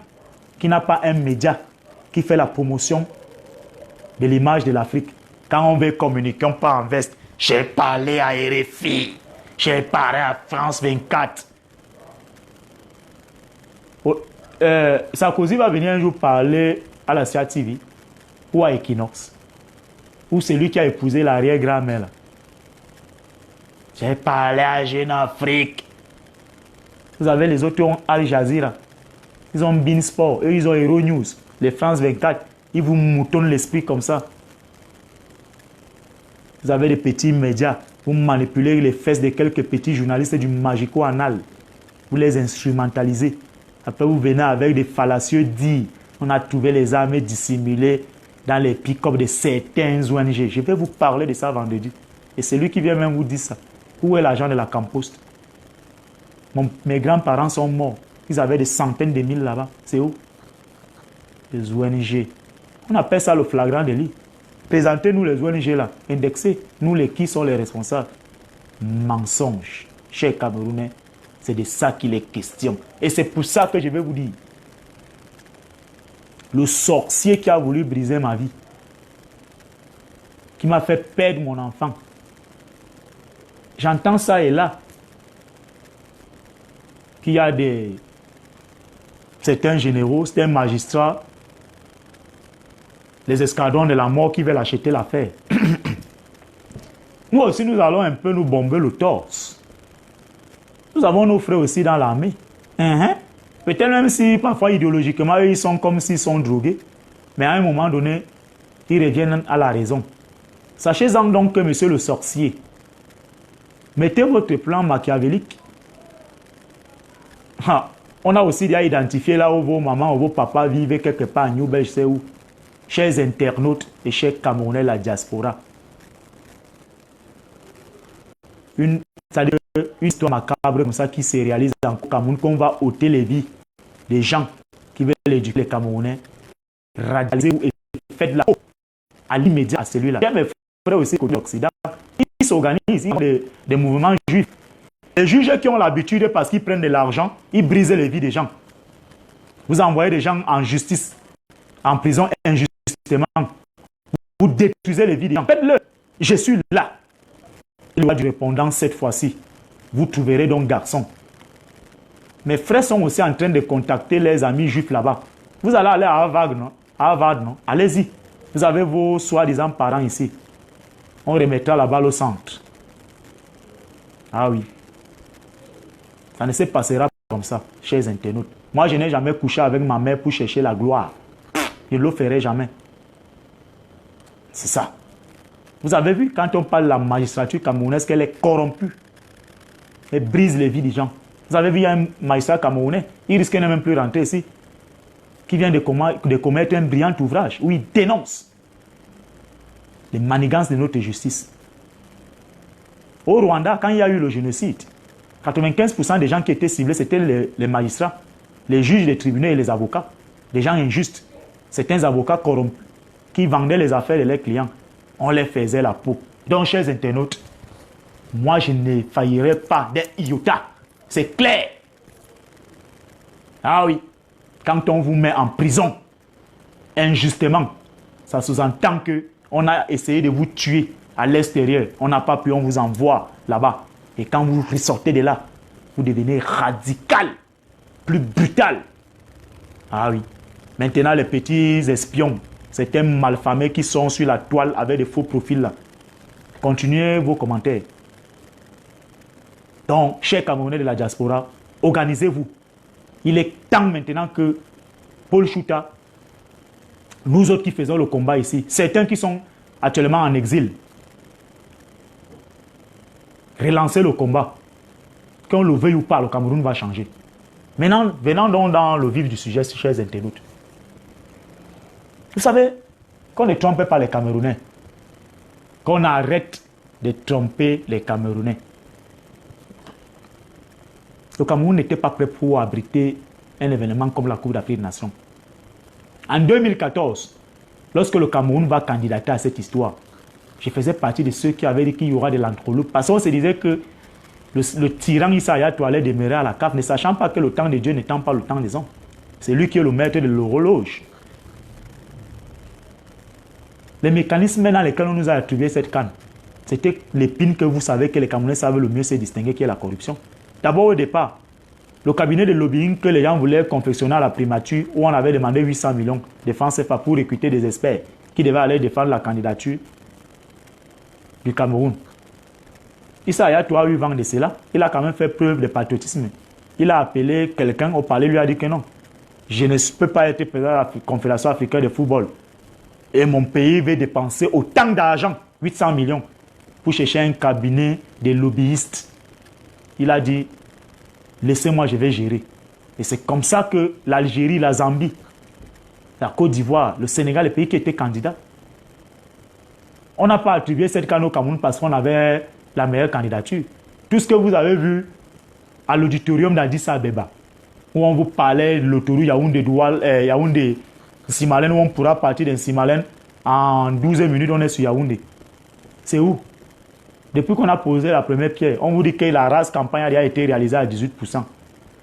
A: qui n'a pas un média qui fait la promotion de l'image de l'Afrique. Quand on veut communiquer, on part en veste. J'ai parlé à RFI. J'ai parlé à France 24. Sarkozy va venir un jour parler à la CA TV ou à Equinox. Ou c'est lui qui a épousé l'arrière-grand-mère. J'ai parlé à Jeune Afrique. Vous avez les autres qui ont Al Jazeera. Ils ont Beansport, eux ils ont Hero News, les France 24, ils vous moutonnent l'esprit comme ça. Vous avez des petits médias, vous manipulez les fesses de quelques petits journalistes du Magico Anal. Vous les instrumentalisez. Après, vous venez avec des fallacieux dits. On a trouvé les armes dissimulées dans les pick-up de certains ONG. Je vais vous parler de ça vendredi. Et c'est lui qui vient même vous dire ça. Où est l'argent de la Campost? Mes grands-parents sont morts. Ils avaient des centaines de mille là-bas. C'est où? Les ONG. On appelle ça le flagrant délit. Présentez-nous les ONG là. Indexez. Nous, qui sont les responsables? Mensonge. Chers Camerounais, c'est de ça qu'il est question. Et c'est pour ça que je vais vous dire. Le sorcier qui a voulu briser ma vie, qui m'a fait perdre mon enfant. J'entends ça et là, qu'il y a certains généraux, certains magistrats, les escadrons de la mort qui veulent acheter l'affaire. Nous aussi, nous allons un peu nous bomber le torse. Nous avons nos frères aussi dans l'armée. Peut-être même si parfois idéologiquement, ils sont comme s'ils sont drogués. Mais à un moment donné, ils reviennent à la raison. Sachez-en donc que monsieur le sorcier, mettez votre plan machiavélique. On a aussi déjà identifié là où vos mamans ou vos papas vivent quelque part à New, je sais où. Chers internautes et chers Camerounais, la diaspora. Une histoire macabre comme ça qui se réalise dans le Cameroun, qu'on va ôter les vies des gens qui veulent éduquer les Camerounais, radicaliser et faire de la peau à l'immédiat à celui-là. Mes frères aussi côté Occident, ils s'organisent, ils ont des mouvements juifs. Les juges qui ont l'habitude, parce qu'ils prennent de l'argent, ils brisent les vies des gens. Vous envoyez des gens en justice, en prison injustement. Vous détruisez les vies des gens. Faites-le. Je suis là. Il y a du répondant cette fois-ci. Vous trouverez donc garçon. Mes frères sont aussi en train de contacter les amis juifs là-bas. Vous allez aller à Harvard, non? À Harvard, non? Allez-y. Vous avez vos soi-disant parents ici. On remettra la balle au centre. Ah oui. Ça ne se passera pas comme ça, chers internautes. Moi, je n'ai jamais couché avec ma mère pour chercher la gloire. Je ne le ferai jamais. C'est ça. Vous avez vu, quand on parle de la magistrature camerounaise, qu'elle est corrompue. Elle brise les vies des gens. Vous avez vu, il y a un magistrat camerounais, il risque de même plus rentrer ici, qui vient de commettre un brillant ouvrage où il dénonce les manigances de notre justice. Au Rwanda, quand il y a eu le génocide, 95% des gens qui étaient ciblés, c'était les magistrats, les juges des tribunaux et les avocats. Des gens injustes. Certains avocats corrompus qui vendaient les affaires de leurs clients. On les faisait la peau. Donc, chers internautes, moi, je ne faillirai pas d'un iota. C'est clair. Ah oui. Quand on vous met en prison, injustement, ça sous-entend qu'on a essayé de vous tuer à l'extérieur. On n'a pas pu, on vous envoie là-bas. Et quand vous ressortez de là, vous devenez radical, plus brutal. Ah oui. Maintenant, les petits espions, certains malfamés qui sont sur la toile avec des faux profils là. Continuez vos commentaires. Donc, chers Camerounais de la diaspora, organisez-vous. Il est temps maintenant que Paul Chouta, nous autres qui faisons le combat ici, certains qui sont actuellement en exil, relancez le combat. Qu'on le veuille ou pas, le Cameroun va changer. Maintenant, venons donc dans le vif du sujet, chers internautes. Vous savez, qu'on ne trompe pas les Camerounais. Qu'on arrête de tromper les Camerounais. Le Cameroun n'était pas prêt pour abriter un événement comme la Coupe d'Afrique des Nations. En 2014, lorsque le Cameroun va candidater à cette histoire, je faisais partie de ceux qui avaient dit qu'il y aura de l'entrelou. Parce qu'on se disait que le tyran Issa Hayatou allait demeurer à la CAF, ne sachant pas que le temps de Dieu n'étant pas le temps des hommes. C'est lui qui est le maître de l'horloge. Les mécanismes dans lesquels on nous a attribué cette canne, c'était l'épine que vous savez que les Camerounais savent le mieux se distinguer, qui est la corruption. D'abord, au départ, le cabinet de lobbying que les gens voulaient confectionner à la primature, où on avait demandé 800 millions de francs CFA pour recruter des experts qui devaient aller défendre la candidature du Cameroun. Issa Hayatou a eu vent de cela. Il a quand même fait preuve de patriotisme. Il a appelé quelqu'un au palais, lui a dit que non. Je ne peux pas être président de la Confédération africaine de football. Et mon pays veut dépenser autant d'argent, 800 millions, pour chercher un cabinet de lobbyistes. Il a dit, laissez-moi, je vais gérer. Et c'est comme ça que l'Algérie, la Zambie, la Côte d'Ivoire, le Sénégal, les pays qui étaient candidats. On n'a pas attribué cette canne au Cameroun parce qu'on avait la meilleure candidature. Tout ce que vous avez vu à l'auditorium d'Addis Abeba, où on vous parlait de l'autoroute Yaoundé, Simalène, où on pourra partir d'un Simalène en 12 minutes, on est sur Yaoundé. C'est où? Depuis qu'on a posé la première pierre, on vous dit que la race campagne a été réalisée à 18%.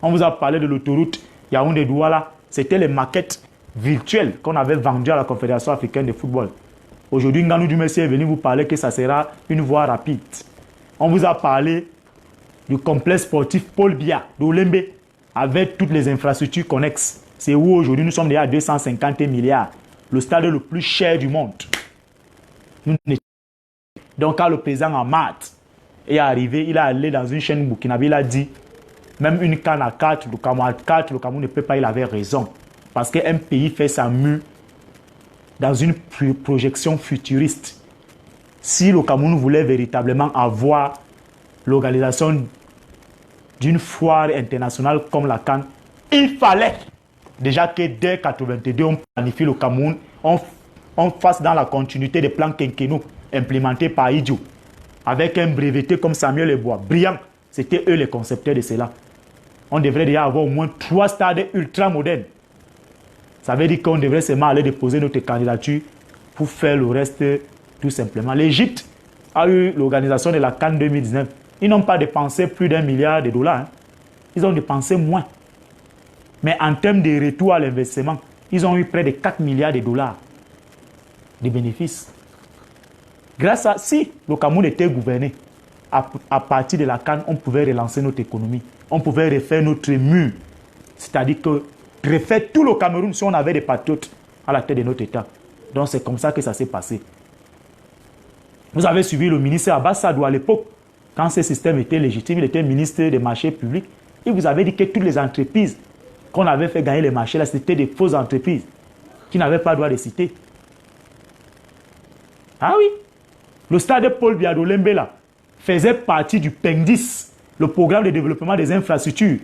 A: On vous a parlé de l'autoroute Yaoundé-Douala. C'était les maquettes virtuelles qu'on avait vendues à la Confédération africaine de football. Aujourd'hui, Nganou Dumessi est venu vous parler que ça sera une voie rapide. On vous a parlé du complexe sportif Paul Biya d'Olembe avec toutes les infrastructures connexes. C'est où aujourd'hui nous sommes déjà à 250 milliards. Le stade le plus cher du monde. Donc quand le président Ahmad est arrivé, il est allé dans une chaîne burkinabé, il a dit même une canne à 4, le Cameroun ne peut pas, il avait raison. Parce qu'un pays fait sa mue dans une projection futuriste. Si le Cameroun voulait véritablement avoir l'organisation d'une foire internationale comme la CAN, il fallait déjà que dès 1982, on planifie le Cameroun, on fasse dans la continuité des plans quinquennaux implémentés par Idio, avec un breveté comme Samuel Ebois, brillant. C'était eux les concepteurs de cela. On devrait déjà avoir au moins 3 stades ultra modernes. Ça veut dire qu'on devrait seulement aller déposer notre candidature pour faire le reste tout simplement. L'Égypte a eu l'organisation de la CAN 2019. Ils n'ont pas dépensé plus d'1 milliard de dollars. Hein. Ils ont dépensé moins. Mais en termes de retour à l'investissement, ils ont eu près de 4 milliards de dollars de bénéfices. Grâce à, si le Cameroun était gouverné, à partir de la CAN, on pouvait relancer notre économie. On pouvait refaire notre mur. C'est-à-dire que refaire tout le Cameroun si on avait des patriotes à la tête de notre État. Donc c'est comme ça que ça s'est passé. Vous avez suivi le ministre Abbas Sadou à l'époque, quand ce système était légitime, il était ministre des marchés publics. Et vous avez dit que toutes les entreprises qu'on avait fait gagner les marchés, là, c'était des fausses entreprises qui n'avaient pas le droit de citer. Ah oui, le stade Paul Biya d'Olembe là faisait partie du PENDIS, le programme de développement des infrastructures,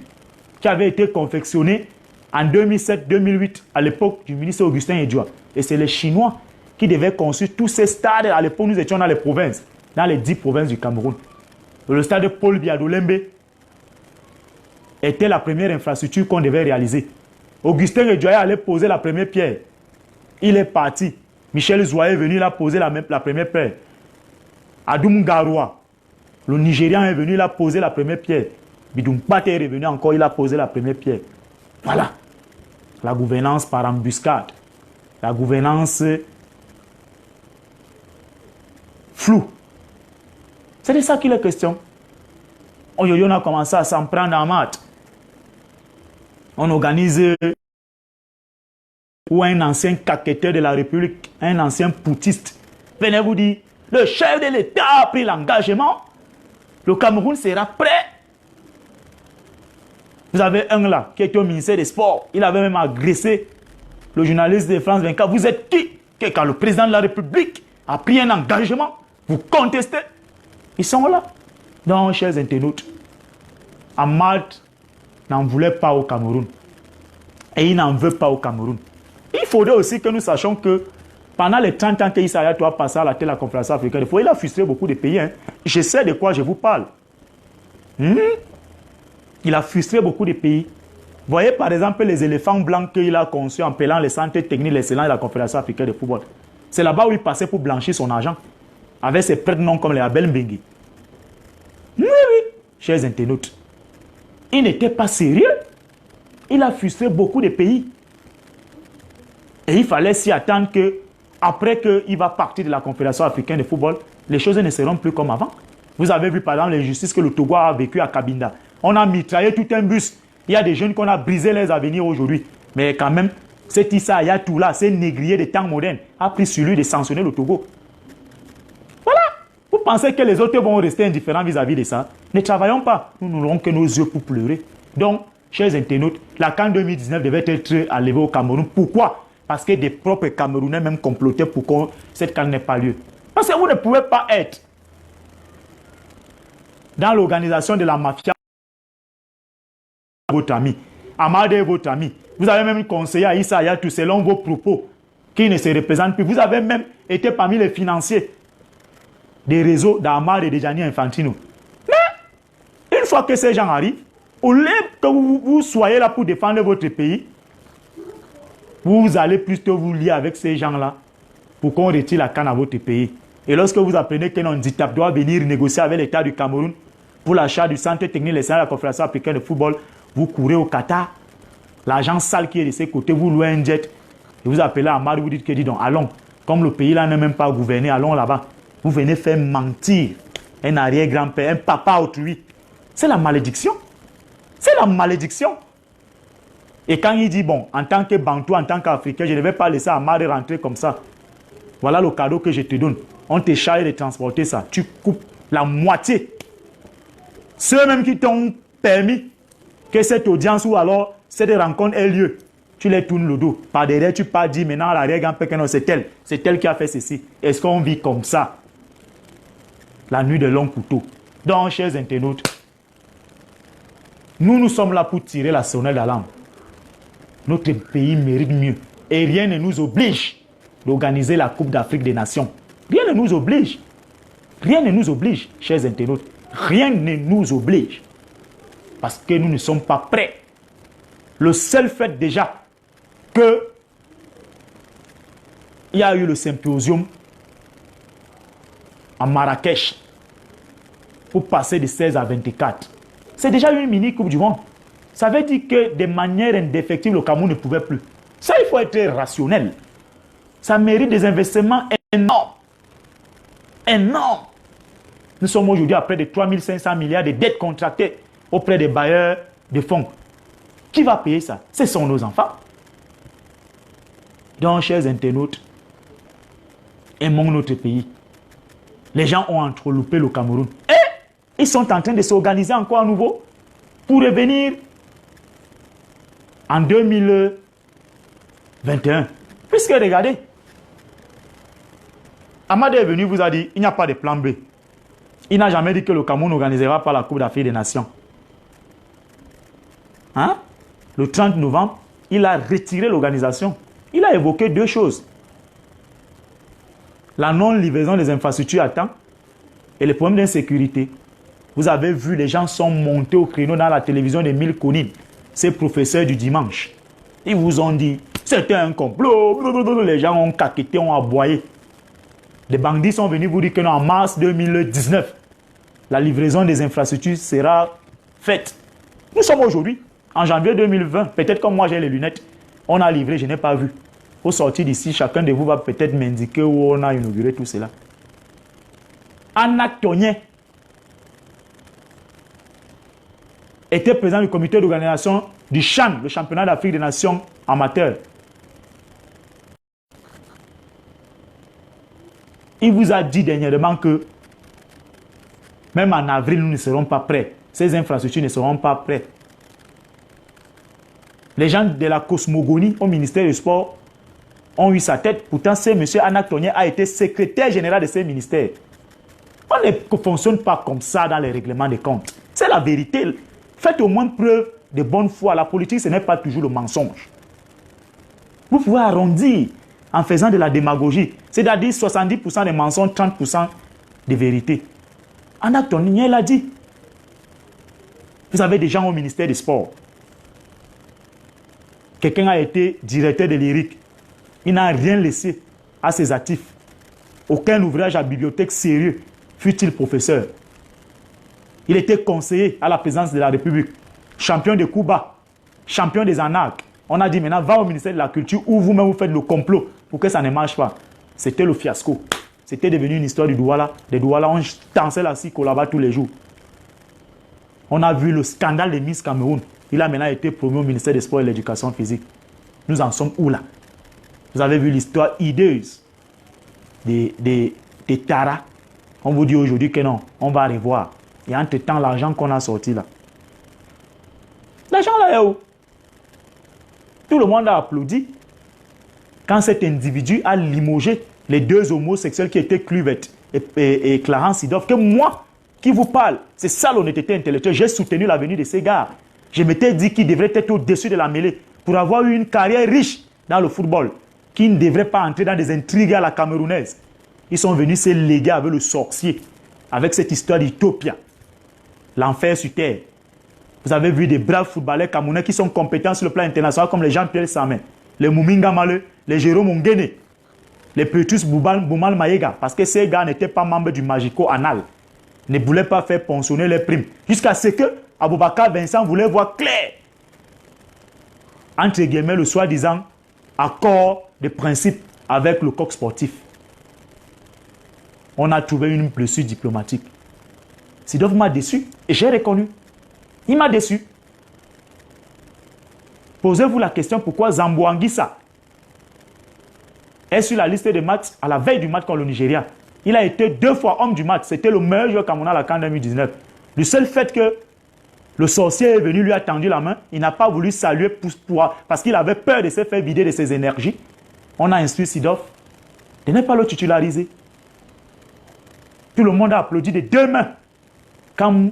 A: qui avait été confectionné en 2007-2008 à l'époque du ministre Augustin Edjoua. Et c'est les Chinois qui devaient construire tous ces stades. À l'époque, nous étions dans les provinces, dans les 10 provinces du Cameroun. Le stade Paul Biya d'Olembe était la première infrastructure qu'on devait réaliser. Augustin Edjoua allait poser la première pierre. Il est parti. Michel Zouaye est venu là poser la première pierre. Adoum Garoua, le Nigérian est venu là poser la première pierre. Bidoum Pate est revenu encore, il a posé la première pierre. Voilà. La gouvernance par embuscade. La gouvernance floue. C'est de ça qu'il est question. Aujourd'hui, on a commencé à s'en prendre en maths. On organise où un ancien caquetteur de la République, un ancien poutiste, venez vous dire, le chef de l'État a pris l'engagement, le Cameroun sera prêt. Vous avez un là qui était au ministère des Sports, il avait même agressé le journaliste de France 24. Vous êtes qui? Que quand le président de la République a pris un engagement, vous contestez? Ils sont là. Donc, chers internautes, Ahmad n'en voulait pas au Cameroun. Et il n'en veut pas au Cameroun. Il faudrait aussi que nous sachions que pendant les 30 ans qu'Issa Hayatou a passé à la tête de la Confédération africaine, il a frustré beaucoup de pays. Hein. Je sais de quoi je vous parle. Il a frustré beaucoup de pays. Voyez par exemple les éléphants blancs qu'il a conçus en pelant les centres techniques l'excellence de la Confédération africaine de football. C'est là-bas où il passait pour blanchir son argent. Avec ses prête-noms comme les Abel Mbengue. Oui, chers internautes. Il n'était pas sérieux. Il a frustré beaucoup de pays. Et il fallait s'y attendre que, après qu'il va partir de la Confédération africaine de football, les choses ne seront plus comme avant. Vous avez vu par exemple l'injustice que le Togo a vécu à Cabinda. On a mitraillé tout un bus. Il y a des jeunes qu'on a brisé les avenirs aujourd'hui. Mais quand même, cet Issa Hayatou là, ces négriers des temps modernes, a pris sur lui de sanctionner le Togo. Voilà. Vous pensez que les autres vont rester indifférents vis-à-vis de ça? Ne travaillons pas. Nous n'aurons que nos yeux pour pleurer. Donc, chers internautes, la CAN 2019 devait être enlevée au Cameroun. Pourquoi? Parce que des propres Camerounais même complotaient pour que cette CAN n'ait pas lieu. Parce que vous ne pouvez pas être dans l'organisation de la mafia, votre ami, Amade est votre ami. Vous avez même conseillé à Issa Hayatou selon vos propos, qui ne se représentent plus. Vous avez même été parmi les financiers des réseaux d'Amade et de Gianni Infantino. Mais, une fois que ces gens arrivent, au lieu que vous soyez là pour défendre votre pays, vous allez plutôt vous lier avec ces gens-là pour qu'on retire la canne à votre pays. Et lorsque vous apprenez qu'un handicap doit venir négocier avec l'État du Cameroun pour l'achat du centre technique de la Confédération africaine de football, vous courez au Qatar, l'argent sale qui est de ses côtés, vous louez un jet, et vous appelez Amad, vous dites que dis donc, allons, comme le pays là n'est même pas gouverné, allons là-bas. Vous venez faire mentir un arrière-grand-père, un papa autrui. C'est la malédiction. C'est la malédiction. Et quand il dit, bon, en tant que Bantou, en tant qu'Africain, je ne vais pas laisser Amad rentrer comme ça. Voilà le cadeau que je te donne. On te charge de transporter ça. Tu coupes la moitié. Ceux même qui t'ont permis que cette audience ou alors cette rencontre ait lieu, tu les tournes le dos. Par derrière, tu pas dit maintenant à l'arrière-grand-père, non, c'est elle qui a fait ceci. Est-ce qu'on vit comme ça? La nuit de longs couteaux. Donc, chers internautes, nous sommes là pour tirer la sonnette d'alarme. Notre pays mérite mieux. Et rien ne nous oblige d'organiser la Coupe d'Afrique des Nations. Rien ne nous oblige. Rien ne nous oblige, chers internautes. Rien ne nous oblige. Parce que nous ne sommes pas prêts. Le seul fait déjà que il y a eu le symposium à Marrakech pour passer de 16 à 24. C'est déjà une mini Coupe du Monde. Ça veut dire que de manière indéfectible, le Cameroun ne pouvait plus. Ça, il faut être rationnel. Ça mérite des investissements énormes. Énormes. Nous sommes aujourd'hui à près de 3500 milliards de dettes contractées auprès des bailleurs de fonds. Qui va payer ça? Ce sont nos enfants. Donc, chers internautes, aimons notre pays. Les gens ont entreloupé le Cameroun. Et ils sont en train de s'organiser encore à nouveau pour revenir en 2021. Puisque, regardez, Amad est venu, vous a dit, il n'y a pas de plan B. Il n'a jamais dit que le Cameroun n'organisera pas la Coupe d'Afrique des Nations. Hein? Le 30 novembre, il a retiré l'organisation. Il a évoqué deux choses. La non-livraison des infrastructures à temps et les problèmes d'insécurité. Vous avez vu, les gens sont montés au créneau dans la télévision de Mille Collines, ces professeurs du dimanche. Ils vous ont dit, c'était un complot. Les gens ont caquetté, ont aboyé. Les bandits sont venus vous dire que non, en mars 2019, la livraison des infrastructures sera faite. Nous sommes aujourd'hui, en janvier 2020, peut-être comme moi j'ai les lunettes, on a livré, je n'ai pas vu. Au sortir d'ici, chacun de vous va peut-être m'indiquer où on a inauguré tout cela. Anak Tonien était président du comité d'organisation du CHAN, le championnat d'Afrique des Nations amateurs. Il vous a dit dernièrement que même en avril, nous ne serons pas prêts. Ces infrastructures ne seront pas prêtes. Les gens de la cosmogonie au ministère du Sport ont eu sa tête. Pourtant, ce monsieur Anak Tonien a été secrétaire général de ces ministères. On ne fonctionne pas comme ça dans les règlements des comptes. C'est la vérité. Faites au moins preuve de bonne foi. La politique, ce n'est pas toujours le mensonge. Vous pouvez arrondir en faisant de la démagogie. C'est-à-dire 70% de mensonges, 30% de vérité. Anak Tonien l'a dit. Vous avez des gens au ministère des Sports. Quelqu'un a été directeur de l'IRIC. Il n'a rien laissé à ses actifs. Aucun ouvrage à bibliothèque sérieux, fut-il professeur. Il était conseiller à la présidence de la République, champion de Cuba, champion des ANAC. On a dit maintenant, va au ministère de la Culture où vous-même vous faites le complot pour que ça ne marche pas. C'était le fiasco. C'était devenu une histoire du Douala. Des Douala, on dansait la Siko là-bas tous les jours. On a vu le scandale de Miss Cameroun. Il a maintenant été promu au ministère des Sports et de l'Éducation physique. Nous en sommes où là? Vous avez vu l'histoire hideuse des Tara. On vous dit aujourd'hui que non, on va revoir. Et entre-temps, l'argent qu'on a sorti là. L'argent là est où? Tout le monde a applaudi quand cet individu a limogé les deux homosexuels qui étaient Kluivert et Clarence Seedorf. Que moi, qui vous parle, c'est ça l'honnêteté intellectuelle. J'ai soutenu la venue de ces gars. Je m'étais dit qu'il devrait être au-dessus de la mêlée pour avoir eu une carrière riche dans le football, qui ne devrait pas entrer dans des intrigues à la camerounaise. Ils sont venus se léguer avec le sorcier, avec cette histoire d'Utopia. L'enfer sur terre. Vous avez vu des braves footballeurs camerounais qui sont compétents sur le plan international comme les Jean-Pierre Samin, les Mouminga Maleu, les Jérôme Ongene, les Petrus Boumal Maïga, parce que ces gars n'étaient pas membres du Magico Anal, ne voulaient pas faire pensionner les primes. Jusqu'à ce que Aboubakar Vincent voulait voir clair. Entre guillemets, le soi-disant accord de principe avec le coq sportif. On a trouvé une blessure diplomatique. Sidoff m'a déçu et j'ai reconnu. Il m'a déçu. Posez-vous la question pourquoi Zambo Anguissa est sur la liste des matchs à la veille du match contre le Nigeria. Il a été 2 fois homme du match. C'était le meilleur joueur camerounais à la CAN 2019. Le seul fait que le sorcier est venu lui a tendu la main, il n'a pas voulu saluer parce qu'il avait peur de se faire vider de ses énergies. On a instruit Sidoff de ne pas le titulariser. Tout le monde a applaudi de 2 mains quand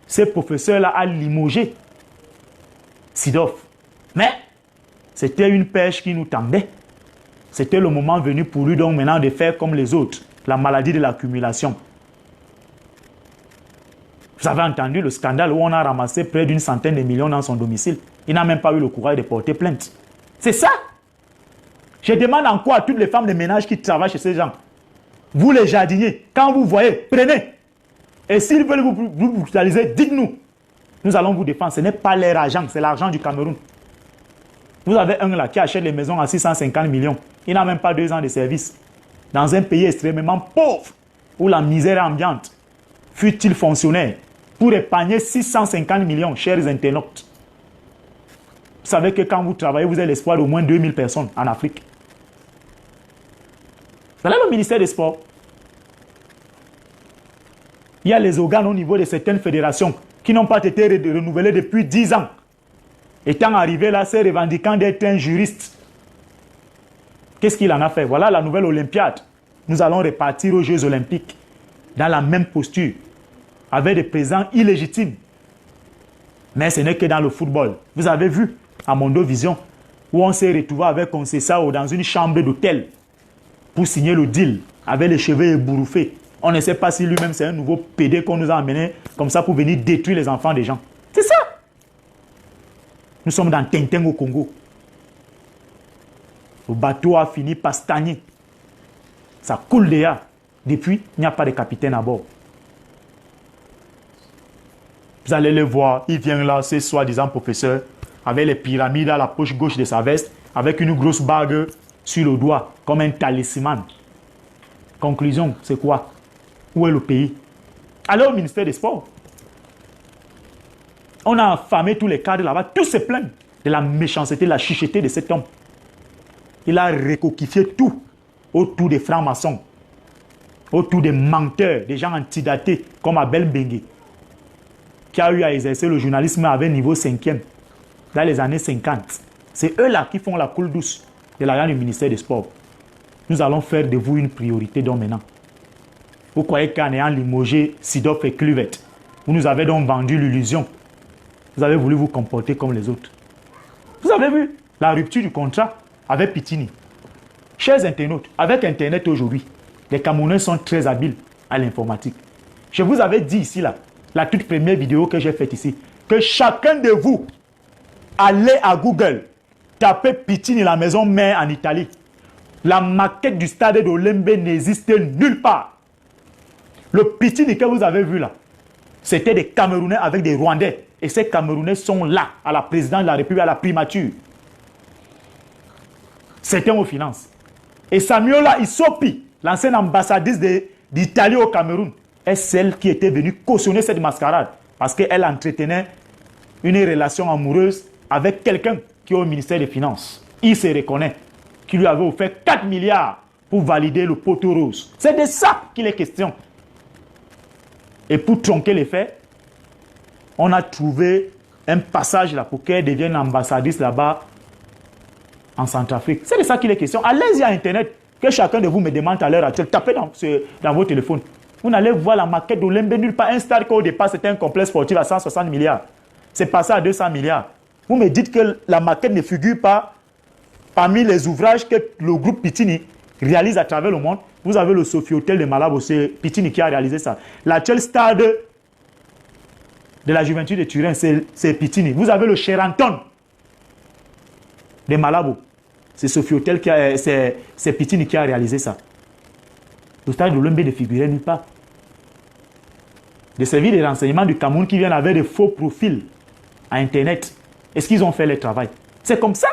A: ce professeur-là a limogé Sidoff. Mais c'était une pêche qui nous tendait. C'était le moment venu pour lui donc maintenant de faire comme les autres, la maladie de l'accumulation. Vous avez entendu le scandale où on a ramassé près d'une centaine de millions dans son domicile. Il n'a même pas eu le courage de porter plainte. C'est ça. Je demande encore à toutes les femmes de ménage qui travaillent chez ces gens. Vous les jardiniers, quand vous voyez, prenez. Et s'ils veulent vous brutaliser, dites-nous. Nous allons vous défendre. Ce n'est pas leur argent, c'est l'argent du Cameroun. Vous avez un là qui achète les maisons à 650 millions. Il n'a même pas 2 ans de service. Dans un pays extrêmement pauvre, où la misère est ambiante, fut-il fonctionnaire, pour épargner 650 millions, chers internautes. Vous savez que quand vous travaillez, vous avez l'espoir d'au moins 2000 personnes en Afrique. Vous allez au ministère des Sports. Il y a les organes au niveau de certaines fédérations qui n'ont pas été renouvelés depuis 10 ans. Étant arrivé là, c'est revendiquant d'être un juriste. Qu'est-ce qu'il en a fait? Voilà la nouvelle Olympiade. Nous allons repartir aux Jeux Olympiques dans la même posture, avec des présidents illégitimes. Mais ce n'est que dans le football. Vous avez vu à Mondovision, où on s'est retrouvé avec Conceição dans une chambre d'hôtel pour signer le deal, avec les cheveux ébouriffés. On ne sait pas si lui-même c'est un nouveau PD qu'on nous a amené comme ça pour venir détruire les enfants des gens. C'est ça. Nous sommes dans Tintin au Congo. Le bateau a fini par stagner. Ça coule déjà. Depuis, il n'y a pas de capitaine à bord. Vous allez le voir, il vient là, c'est soi-disant professeur, avec les pyramides à la poche gauche de sa veste, avec une grosse bague sur le doigt, comme un talisman. Conclusion, c'est quoi? Où est le pays? Allez au ministère des Sports. On a affamé tous les cadres là-bas, tous se plaignent de la méchanceté, de la chucheté de cet homme. Il a recoquifié tout autour des francs-maçons, autour des menteurs, des gens antidatés comme Abel Bengue, qui a eu à exercer le journalisme avec niveau 5e dans les années 50. C'est eux-là qui font la coule douce de l'argent du ministère des Sports. Nous allons faire de vous une priorité donc maintenant. Vous croyez qu'en ayant limogé Sidoff et Kluivert, vous nous avez donc vendu l'illusion. Vous avez voulu vous comporter comme les autres. Vous avez vu la rupture du contrat avec Pitini. Chers internautes, avec Internet aujourd'hui, les Camerounais sont très habiles à l'informatique. Je vous avais dit ici, là, la toute première vidéo que j'ai faite ici, que chacun de vous allez à Google, tapez Pitini, la maison mère en Italie. La maquette du stade de Lembe n'existe nulle part. Le Pitini que vous avez vu là, c'était des Camerounais avec des Rwandais. Et ces Camerounais sont là, à la présidence de la République, à la primature. C'était aux finances. Et Samuela Isopi, l'ancienne ambassadrice d'Italie au Cameroun, est celle qui était venue cautionner cette mascarade. Parce qu'elle entretenait une relation amoureuse avec quelqu'un qui est au ministère des Finances. Il se reconnaît qu'il lui avait offert 4 milliards pour valider le poteau rose. C'est de ça qu'il est question. Et pour tronquer les faits, on a trouvé un passage là pour qu'elle devienne ambassadrice là-bas en Centrafrique. C'est de ça qu'il est question. Allez-y à Internet, que chacun de vous me demande à l'heure actuelle. Tapez dans vos téléphones. Vous n'allez voir la maquette de Lembe nulle part. Un stade qu'au départ, c'était un complexe sportif à 160 milliards. c'est passé à 200 milliards. Vous me dites que la maquette ne figure pas parmi les ouvrages que le groupe Pitini réalise à travers le monde. Vous avez le Sofitel de Malabo, c'est Pitini qui a réalisé ça. L'actuel stade de la Juventus de Turin, c'est Pitini. Vous avez le Sheraton de Malabo. C'est Sofitel c'est Pitini qui a réalisé ça. Le stade de l'Olymbe ne figurait nulle part. Des services de renseignement du Cameroun qui viennent avec des faux profils à Internet. Est-ce qu'ils ont fait le travail? C'est comme ça.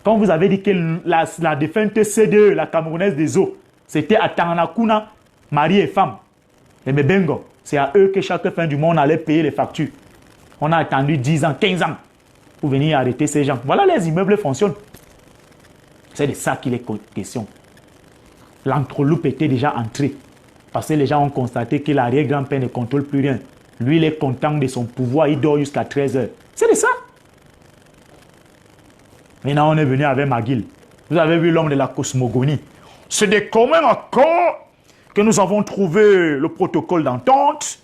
A: Quand vous avez dit que la défunte CDE, la Camerounaise des eaux, c'était à Tanakuna, mari et femme. Et Mebengo, c'est à eux que chaque fin du mois, on allait payer les factures. On a attendu 10 ans, 15 ans pour venir arrêter ces gens. Voilà, les immeubles fonctionnent. C'est de ça qu'il est question. L'entreloupe était déjà entrée. Parce que les gens ont constaté que l'arrière-grand-père ne contrôle plus rien. Lui, il est content de son pouvoir, il dort jusqu'à 13 h. C'est de ça. Maintenant, on est venu avec McGill. Vous avez vu l'homme de la cosmogonie. C'est des communs accords que nous avons trouvé le protocole d'entente,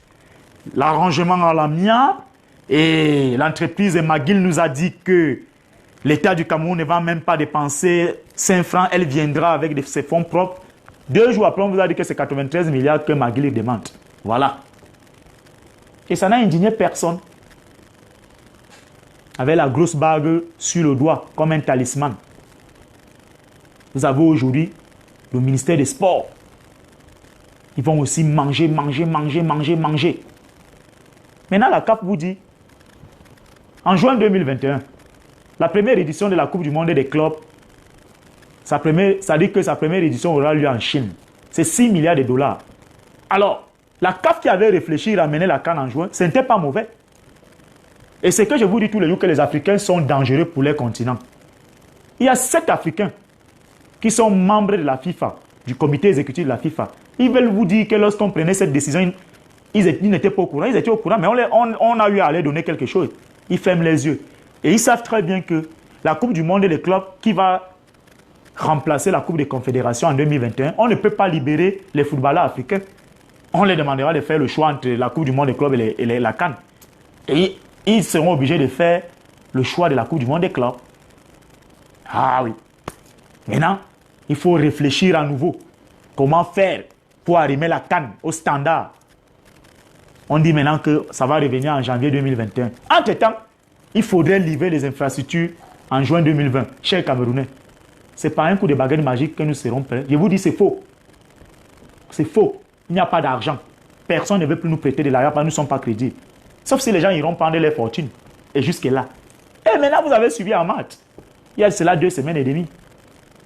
A: l'arrangement à l'amiable, et l'entreprise de McGill nous a dit que l'État du Cameroun ne va même pas dépenser 5 francs, elle viendra avec ses fonds propres. 2 jours après, on vous a dit que c'est 93 milliards que McGill demande. Voilà. Et ça n'a indigné personne. Avec la grosse bague sur le doigt, comme un talisman. Vous avez aujourd'hui le ministère des Sports. Ils vont aussi manger, manger, manger, manger, manger. Maintenant, la CAF vous dit, en juin 2021, la première édition de la Coupe du Monde des clubs, ça dit que sa première édition aura lieu en Chine. C'est 6 milliards de dollars. Alors, la CAF qui avait réfléchi à ramener la CAN en juin, ce n'était pas mauvais. Et c'est que je vous dis tous les jours que les Africains sont dangereux pour les continents. Il y a 7 Africains qui sont membres de la FIFA, du comité exécutif de la FIFA. Ils veulent vous dire que lorsqu'on prenait cette décision, ils n'étaient pas au courant. Ils étaient au courant, mais on a eu à leur donner quelque chose. Ils ferment les yeux. Et ils savent très bien que la Coupe du Monde des clubs qui va remplacer la Coupe des Confédérations en 2021, on ne peut pas libérer les footballeurs africains. On les demandera de faire le choix entre la Coupe du Monde des clubs et la CAN. Et ils seront obligés de faire le choix de la Coupe du Monde des clubs. Ah oui. Maintenant, il faut réfléchir à nouveau. Comment faire pour arrimer la CAN au standard? On dit maintenant que ça va revenir en janvier 2021. Entre-temps, il faudrait livrer les infrastructures en juin 2020. Chers Camerounais, ce n'est pas un coup de baguette magique que nous serons prêts. Je vous dis, c'est faux. C'est faux. Il n'y a pas d'argent. Personne ne veut plus nous prêter de l'argent parce que nous ne sommes pas crédibles. Sauf si les gens iront prendre les fortunes. Et jusque-là. Et maintenant, vous avez suivi Ahmad. Il y a cela 2 semaines et demie.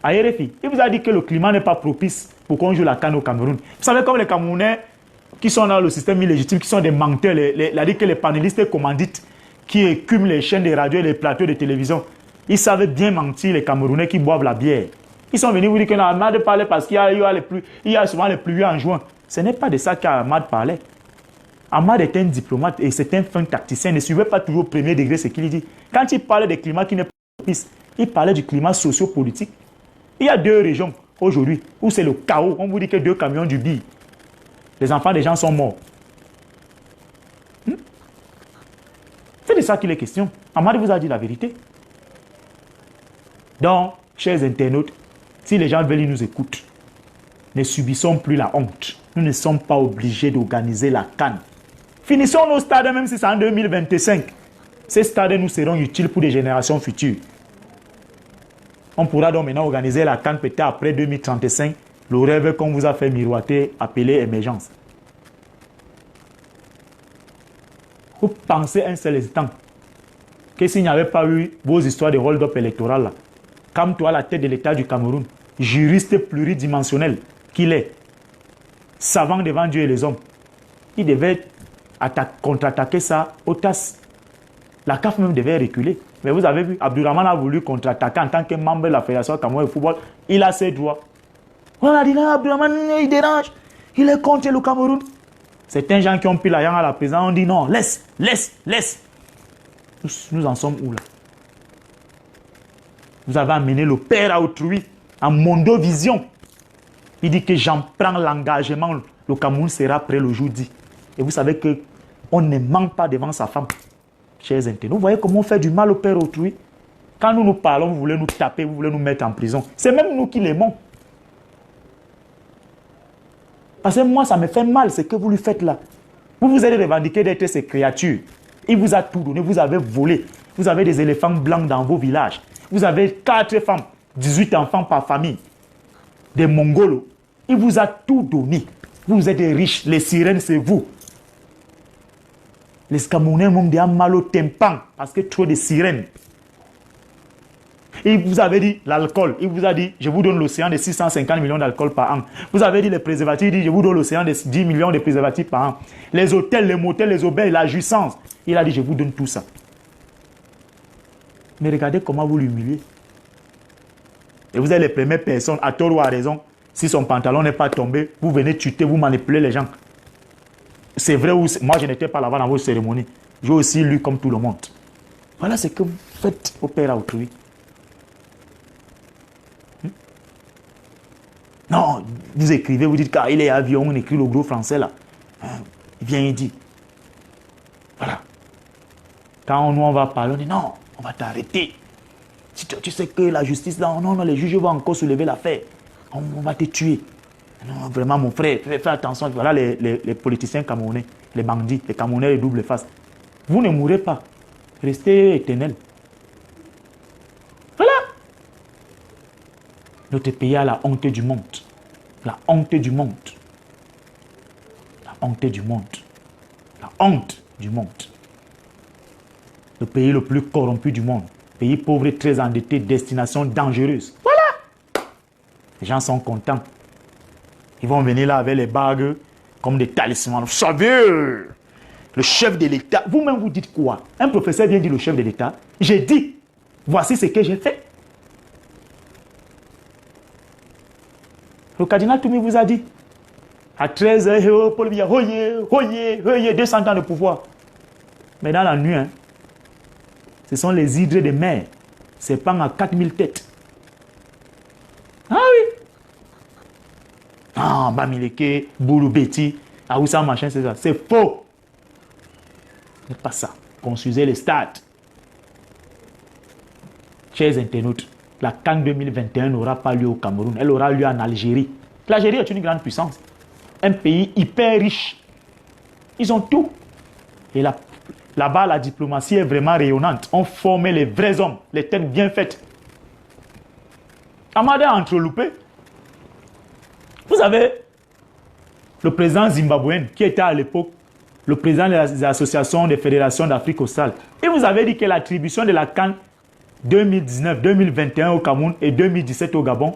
A: À RFI, il vous a dit que le climat n'est pas propice pour qu'on joue la CAN au Cameroun. Vous savez, comme les Camerounais qui sont dans le système illégitime, qui sont des menteurs, il a dit que les panélistes et commandites qui écument les chaînes de radio et les plateaux de télévision, ils savent bien mentir, les Camerounais qui boivent la bière. Ils sont venus vous dire que Ahmad parlait parce qu'il y a souvent les pluies en juin. Ce n'est pas de ça qu'Ahmad parlait. Ahmad est un diplomate et c'est un fin tacticien. Ne suivez pas toujours au premier degré ce qu'il dit. Quand il parlait des climats qui n'est pas propice, il parlait du climat socio-politique. Il y a 2 régions aujourd'hui où c'est le chaos. On vous dit que 2 camions du billes. Les enfants des gens sont morts. C'est de ça qu'il est question. Ahmad vous a dit la vérité. Donc, chers internautes, si les gens veulent, ils nous écoutent. Ne subissons plus la honte. Nous ne sommes pas obligés d'organiser la CAN. Finissons nos stades, même si c'est en 2025. Ces stades nous seront utiles pour des générations futures. On pourra donc maintenant organiser la CAN peut-être après 2035, le rêve qu'on vous a fait miroiter, appelé émergence. Vous pensez un seul instant que s'il n'y avait pas eu vos histoires de hold-up électoral là, comme toi à la tête de l'État du Cameroun, juriste pluridimensionnel qu'il est, savant devant Dieu et les hommes, il devait contre-attaquer ça au TAS. La CAF même devait reculer. Mais vous avez vu, Abdourahmane a voulu contre-attaquer en tant que membre de la Fédération Cameroun de football. Il a ses droits. On a dit non, Abdourahmane, il dérange. Il est contre le Cameroun. Certains gens qui ont pris la yann à la présidence ont dit non, laisse. Nous en sommes où là? Vous avez amené le père à autrui en mondovision. Il dit que j'en prends l'engagement. Le Cameroun sera prêt le jour dit. Et vous savez qu'on ne ment pas devant sa femme. chers internautes. Vous voyez comment on fait du mal au père autrui? Quand nous nous parlons, vous voulez nous taper, vous voulez nous mettre en prison. C'est même nous qui l'aimons. Parce que moi, ça me fait mal ce que vous lui faites là. Vous vous êtes revendiqué d'être ces créatures. Il vous a tout donné, vous avez volé. Vous avez des éléphants blancs dans vos villages. Vous avez 4 femmes, 18 enfants par famille. Des Mongols. Il vous a tout donné. Vous êtes riches. Les sirènes, c'est vous. Les Camerounais m'ont dit mal au tympan parce que trop de sirènes. Il vous avait dit l'alcool. Il vous a dit, je vous donne l'océan de 650 millions d'alcool par an. Vous avez dit les préservatifs. Il dit, je vous donne l'océan de 10 millions de préservatifs par an. Les hôtels, les motels, les auberges, la jouissance. Il a dit, je vous donne tout ça. Mais regardez comment vous l'humiliez. Et vous êtes les premières personnes, à tort ou à raison, si son pantalon n'est pas tombé, vous venez tuer, vous manipulez les gens. C'est vrai ou moi je n'étais pas là-bas dans vos cérémonies. J'ai aussi lu comme tout le monde. Voilà ce que vous faites au père à autrui. Non, vous écrivez, vous dites car il est avion, on écrit le gros français là. Il vient, il dit. Voilà. Quand nous on va parler, on dit non, on va t'arrêter. Tu sais que la justice là, non, les juges vont encore soulever l'affaire. On va te tuer. Non, vraiment mon frère, fais attention. Voilà les politiciens camerounais, les bandits, les Camerounais les double face. Vous ne mourrez pas. Restez éternel. Voilà. Notre pays a la honte du monde. La honte du monde. La honte du monde. La honte du monde. Le pays le plus corrompu du monde. Pays pauvre et très endetté, destination dangereuse. Voilà. Les gens sont contents. Ils vont venir là avec les bagues comme des talismans. Vous savez, le chef de l'État, vous-même vous dites quoi? Un professeur vient dire le chef de l'État. J'ai dit, voici ce que j'ai fait. Le cardinal Toumi vous a dit, à 13h, Paul Biya, hoye, 200 ans de pouvoir. Mais dans la nuit, hein, ce sont les hydres de mer. C'est pas à 4000 têtes. Ah oui. Ah, Bamileke, Boulou Beti, Aoussa, machin, c'est ça. C'est faux. Ce n'est pas ça. Construisez les stades. Chers internautes, la CAN 2021 n'aura pas lieu au Cameroun. Elle aura lieu en Algérie. L'Algérie est une grande puissance. Un pays hyper riche. Ils ont tout. Et là-bas, la diplomatie est vraiment rayonnante. On forme les vrais hommes, les têtes bien faites. Amada a entreloupé. Vous avez le président zimbabwéen qui était à l'époque le président des associations des fédérations d'Afrique australe. Et vous avez dit que l'attribution de la CAN 2019, 2021 au Cameroun et 2017 au Gabon,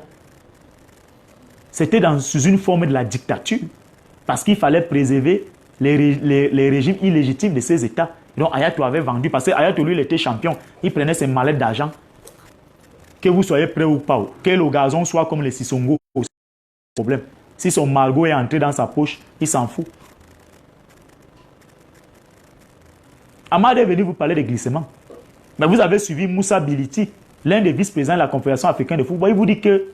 A: c'était sous une forme de la dictature. Parce qu'il fallait préserver les régimes illégitimes de ces États. Donc Ayatou avait vendu, parce que Ayatou lui il était champion. Il prenait ses mallettes d'argent. Que vous soyez prêt ou pas, que le gazon soit comme les Sissongo, problème. Si son margot est entré dans sa poche, il s'en fout. Amad est venu vous parler de glissement. Mais vous avez suivi Moussa Biliti, l'un des vice-présidents de la Confédération africaine de football. Il vous dit que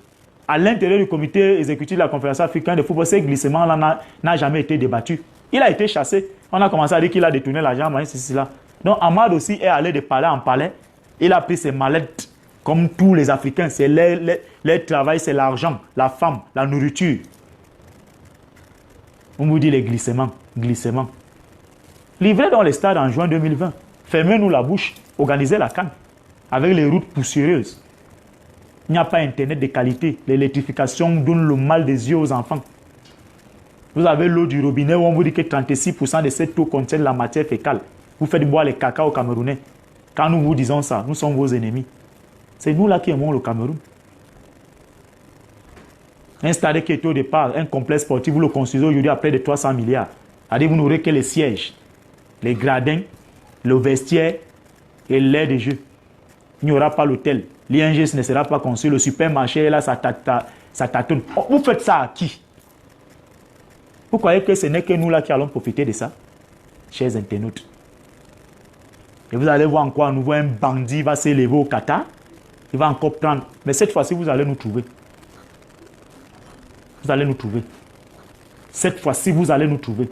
A: à l'intérieur du comité exécutif de la Confédération africaine de football, ces glissements-là n'a jamais été débattu. Il a été chassé. On a commencé à dire qu'il a détourné l'argent, là. Donc Amad aussi est allé de palais en palais. Il a pris ses mallettes, comme tous les Africains. C'est leur travail, c'est l'argent, la femme, la nourriture. On vous dit les glissements. Livrez dans les stades en juin 2020. Fermez-nous la bouche. Organisez la CAN. Avec les routes poussiéreuses. Il n'y a pas Internet de qualité. L'électrification donne le mal des yeux aux enfants. Vous avez l'eau du robinet où on vous dit que 36% de cette eau contient la matière fécale. Vous faites boire les caca au Camerounais. Quand nous vous disons ça, nous sommes vos ennemis. C'est nous là qui aimons le Cameroun. Un stade qui était au départ, un complexe sportif, vous le construisez aujourd'hui à près de 300 milliards. C'est-à-dire vous n'aurez que les sièges, les gradins, le vestiaire et l'aire de jeu. Il n'y aura pas l'hôtel. L'ING ne sera pas construit. Le supermarché est là, ça tâtonne. Vous faites ça à qui? Vous croyez que ce n'est que nous là qui allons profiter de ça? Chers internautes. Et vous allez voir encore à nouveau un bandit va s'élever au Qatar. Il va encore prendre. Mais cette fois-ci, vous allez nous trouver. Vous allez nous trouver. Cette fois-ci, vous allez nous trouver.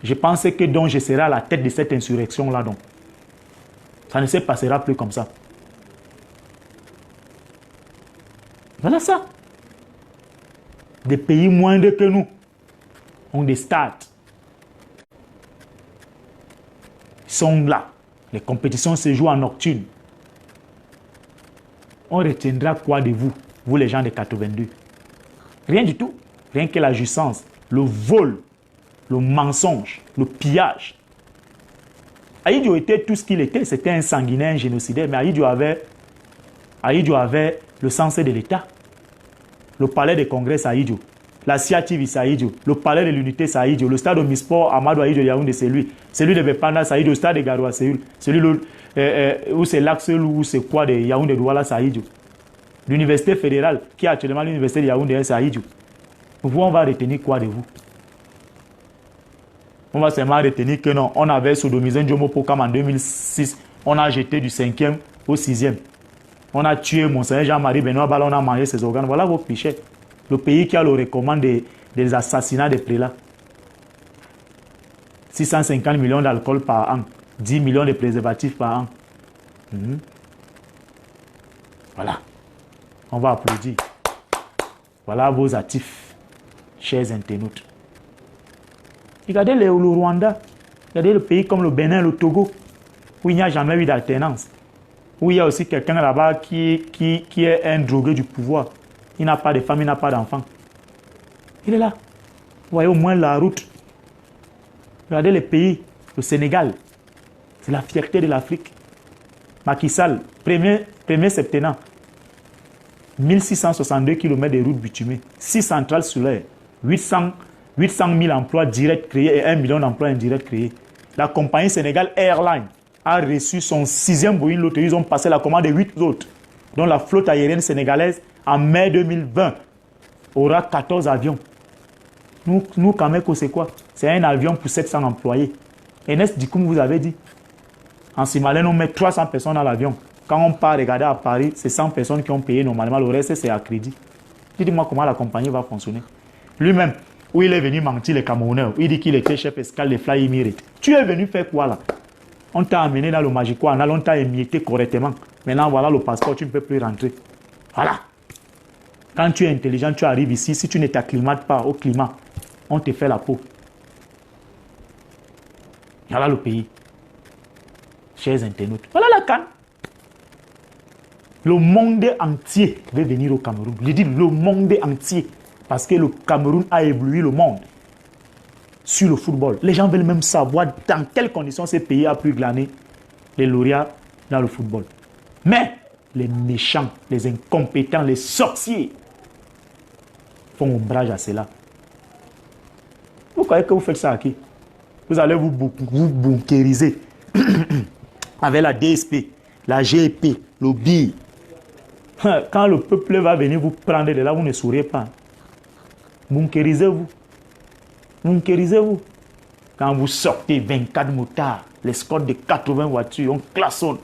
A: Je pensais que donc je serai à la tête de cette insurrection-là. Donc. Ça ne se passera plus comme ça. Voilà ça. Des pays moindres que nous ont des stades. Ils sont là. Les compétitions se jouent en nocturne. On retiendra quoi de vous, vous les gens de 82? Rien du tout. Rien que la jouissance, le vol, le mensonge, le pillage. Ahidjo était tout ce qu'il était. C'était un sanguinaire, un génocidaire. Mais Ahidjo avait le sens de l'État. Le palais des congrès, c'est Ahidjo. La CIA TV, c'est Ahidjo. Le palais de l'unité, c'est Ahidjo. Le stade Omnisport, Amadou Ahidjo Yaoundé, c'est lui. Celui de Bepanda, c'est Ahidjo. Le stade de Garoua, c'est lui. Celui où c'est l'axe ou c'est quoi de Yaoundé Douala, c'est Ahidjo. L'université fédérale, qui est actuellement l'université de Yaoundé, c'est Ahidjo. Vous, on va retenir quoi de vous? On va seulement retenir que non, on avait sodomisé Ndjomo Pokam en 2006. On a jeté du 5e au 6e. On a tué Monseigneur Jean-Marie Benoît Bala, on a mangé ses organes. Voilà vos clichés. Le pays qui a le recommande des assassinats des prélats. 650 millions d'alcool par an. 10 millions de préservatifs par an. Voilà. On va applaudir. Voilà vos actifs, chers internautes. Regardez le Rwanda. Regardez le pays comme le Bénin, le Togo, où il n'y a jamais eu d'alternance. Où il y a aussi quelqu'un là-bas qui est un drogué du pouvoir. Il n'a pas de femme, il n'a pas d'enfant. Il est là. Vous voyez au moins la route. Regardez les pays. Le Sénégal. C'est la fierté de l'Afrique. Macky Sall, premier septennat. 1662 km de routes bitumées. 6 centrales solaires. 800 000 emplois directs créés et 1 million d'emplois indirects créés. La compagnie Sénégal Airlines a reçu son 6e Boeing Loto. Ils ont passé la commande de 8 autres. Donc la flotte aérienne sénégalaise, en mai 2020, aura 14 avions. Nous Cameco, c'est quoi? C'est un avion pour 700 employés. Ernest Dikoum vous avez dit. En Simalène, on met 300 personnes dans l'avion. Quand on part regarder à Paris, c'est 100 personnes qui ont payé normalement. Le reste, c'est à crédit. Dites-moi comment la compagnie va fonctionner. Lui-même, où il est venu mentir les Camerounais, il dit qu'il était chef escale de Fly Emirates. Tu es venu faire quoi là? On t'a amené dans le Magico, on t'a émietté correctement. Maintenant, voilà le passeport, tu ne peux plus rentrer. Voilà. Quand tu es intelligent, tu arrives ici, si tu ne t'acclimates pas au climat, on te fait la peau. Voilà le pays. Chers internautes. Voilà la canne. Le monde entier veut venir au Cameroun. Je dis le monde entier. Parce que le Cameroun a ébloui le monde sur le football. Les gens veulent même savoir dans quelles conditions ce pays a pu glaner les lauréats dans le football. Mais les méchants, les incompétents, les sorciers font ombrage à cela. Vous croyez que vous faites ça à qui? Vous allez vous bunkériser avec la DSP, la GEP, le BI. Quand le peuple va venir vous prendre de là, vous ne souriez pas. Bunkérisez-vous. Bunkérisez-vous. Quand vous sortez 24 motards, l'escorte de 80 voitures, on klaxonne.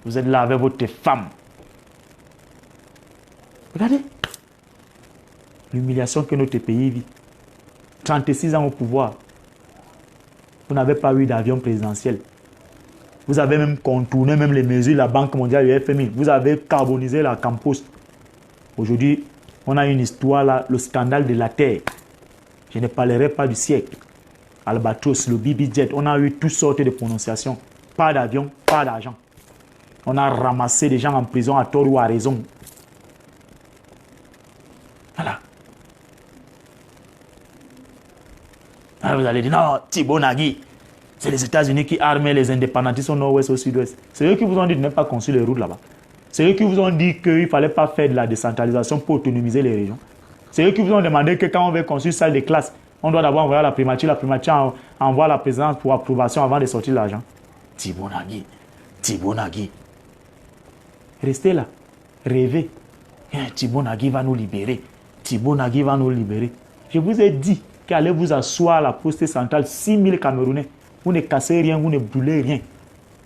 A: Vous êtes là avec votre femme. Regardez. L'humiliation que notre pays vit. 36 ans au pouvoir. Vous n'avez pas eu d'avion présidentiel. Vous avez même contourné même les mesures de la Banque mondiale et le FMI. Vous avez carbonisé la Campos. Aujourd'hui, on a une histoire là, le scandale de la Terre. Je ne parlerai pas du siècle. Albatros, le BB-Jet, on a eu toutes sortes de prononciations. Pas d'avion, pas d'argent. On a ramassé des gens en prison à tort ou à raison. Voilà. Alors vous allez dire, non, Thibaut Nagui, c'est les États-Unis qui armaient les indépendantistes au nord-ouest, au sud-ouest. C'est eux qui vous ont dit de ne pas construire les routes là-bas. C'est eux qui vous ont dit qu'il ne fallait pas faire de la décentralisation pour autonomiser les régions. C'est eux qui vous ont demandé que quand on veut construire une salle de classe, on doit d'abord envoyer à la primature envoie la présidence pour approbation avant de sortir l'argent. Thibaut Nagui, Thibaut Nagui. Restez là, rêvez. Thibaut Nagui va nous libérer. Thibaut Nagui va nous libérer. Je vous ai dit qu'allez vous asseoir à la poste centrale, 6 000 Camerounais. Vous ne cassez rien, vous ne brûlez rien.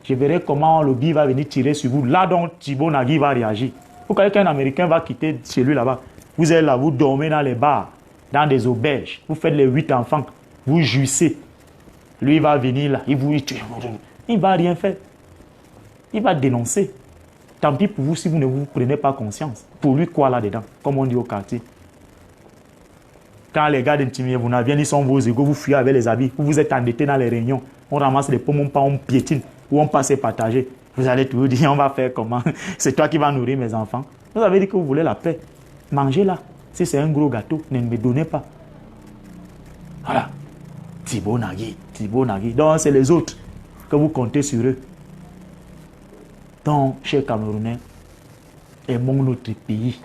A: Je verrai comment le BI va venir tirer sur vous. Là donc, Thibaut Nagui va réagir. Vous croyez qu'un Américain va quitter chez lui là-bas? Vous êtes là, vous dormez dans les bars, dans des auberges. Vous faites les 8 enfants. Vous jouissez. Lui va venir là. Il ne va rien faire. Il va dénoncer. Tant pis pour vous si vous ne vous prenez pas conscience. Pour lui, quoi là-dedans? Comme on dit au quartier. Quand les gars d'Intimie, vous n'avez ils sont vos égaux, vous fuyez avec les habits. Vous êtes endettés dans les réunions. On ramasse les pommes, on piétine. Ou on passe et partager. Vous allez toujours dire, on va faire comment? C'est toi qui vas nourrir mes enfants. Vous avez dit que vous voulez la paix. Mangez-la. Si c'est un gros gâteau, ne me donnez pas. Voilà. Thibaut Nagui, Thibaut Nagui. Donc, c'est les autres que vous comptez sur eux. Donc, chers Camerounais, aimons notre pays.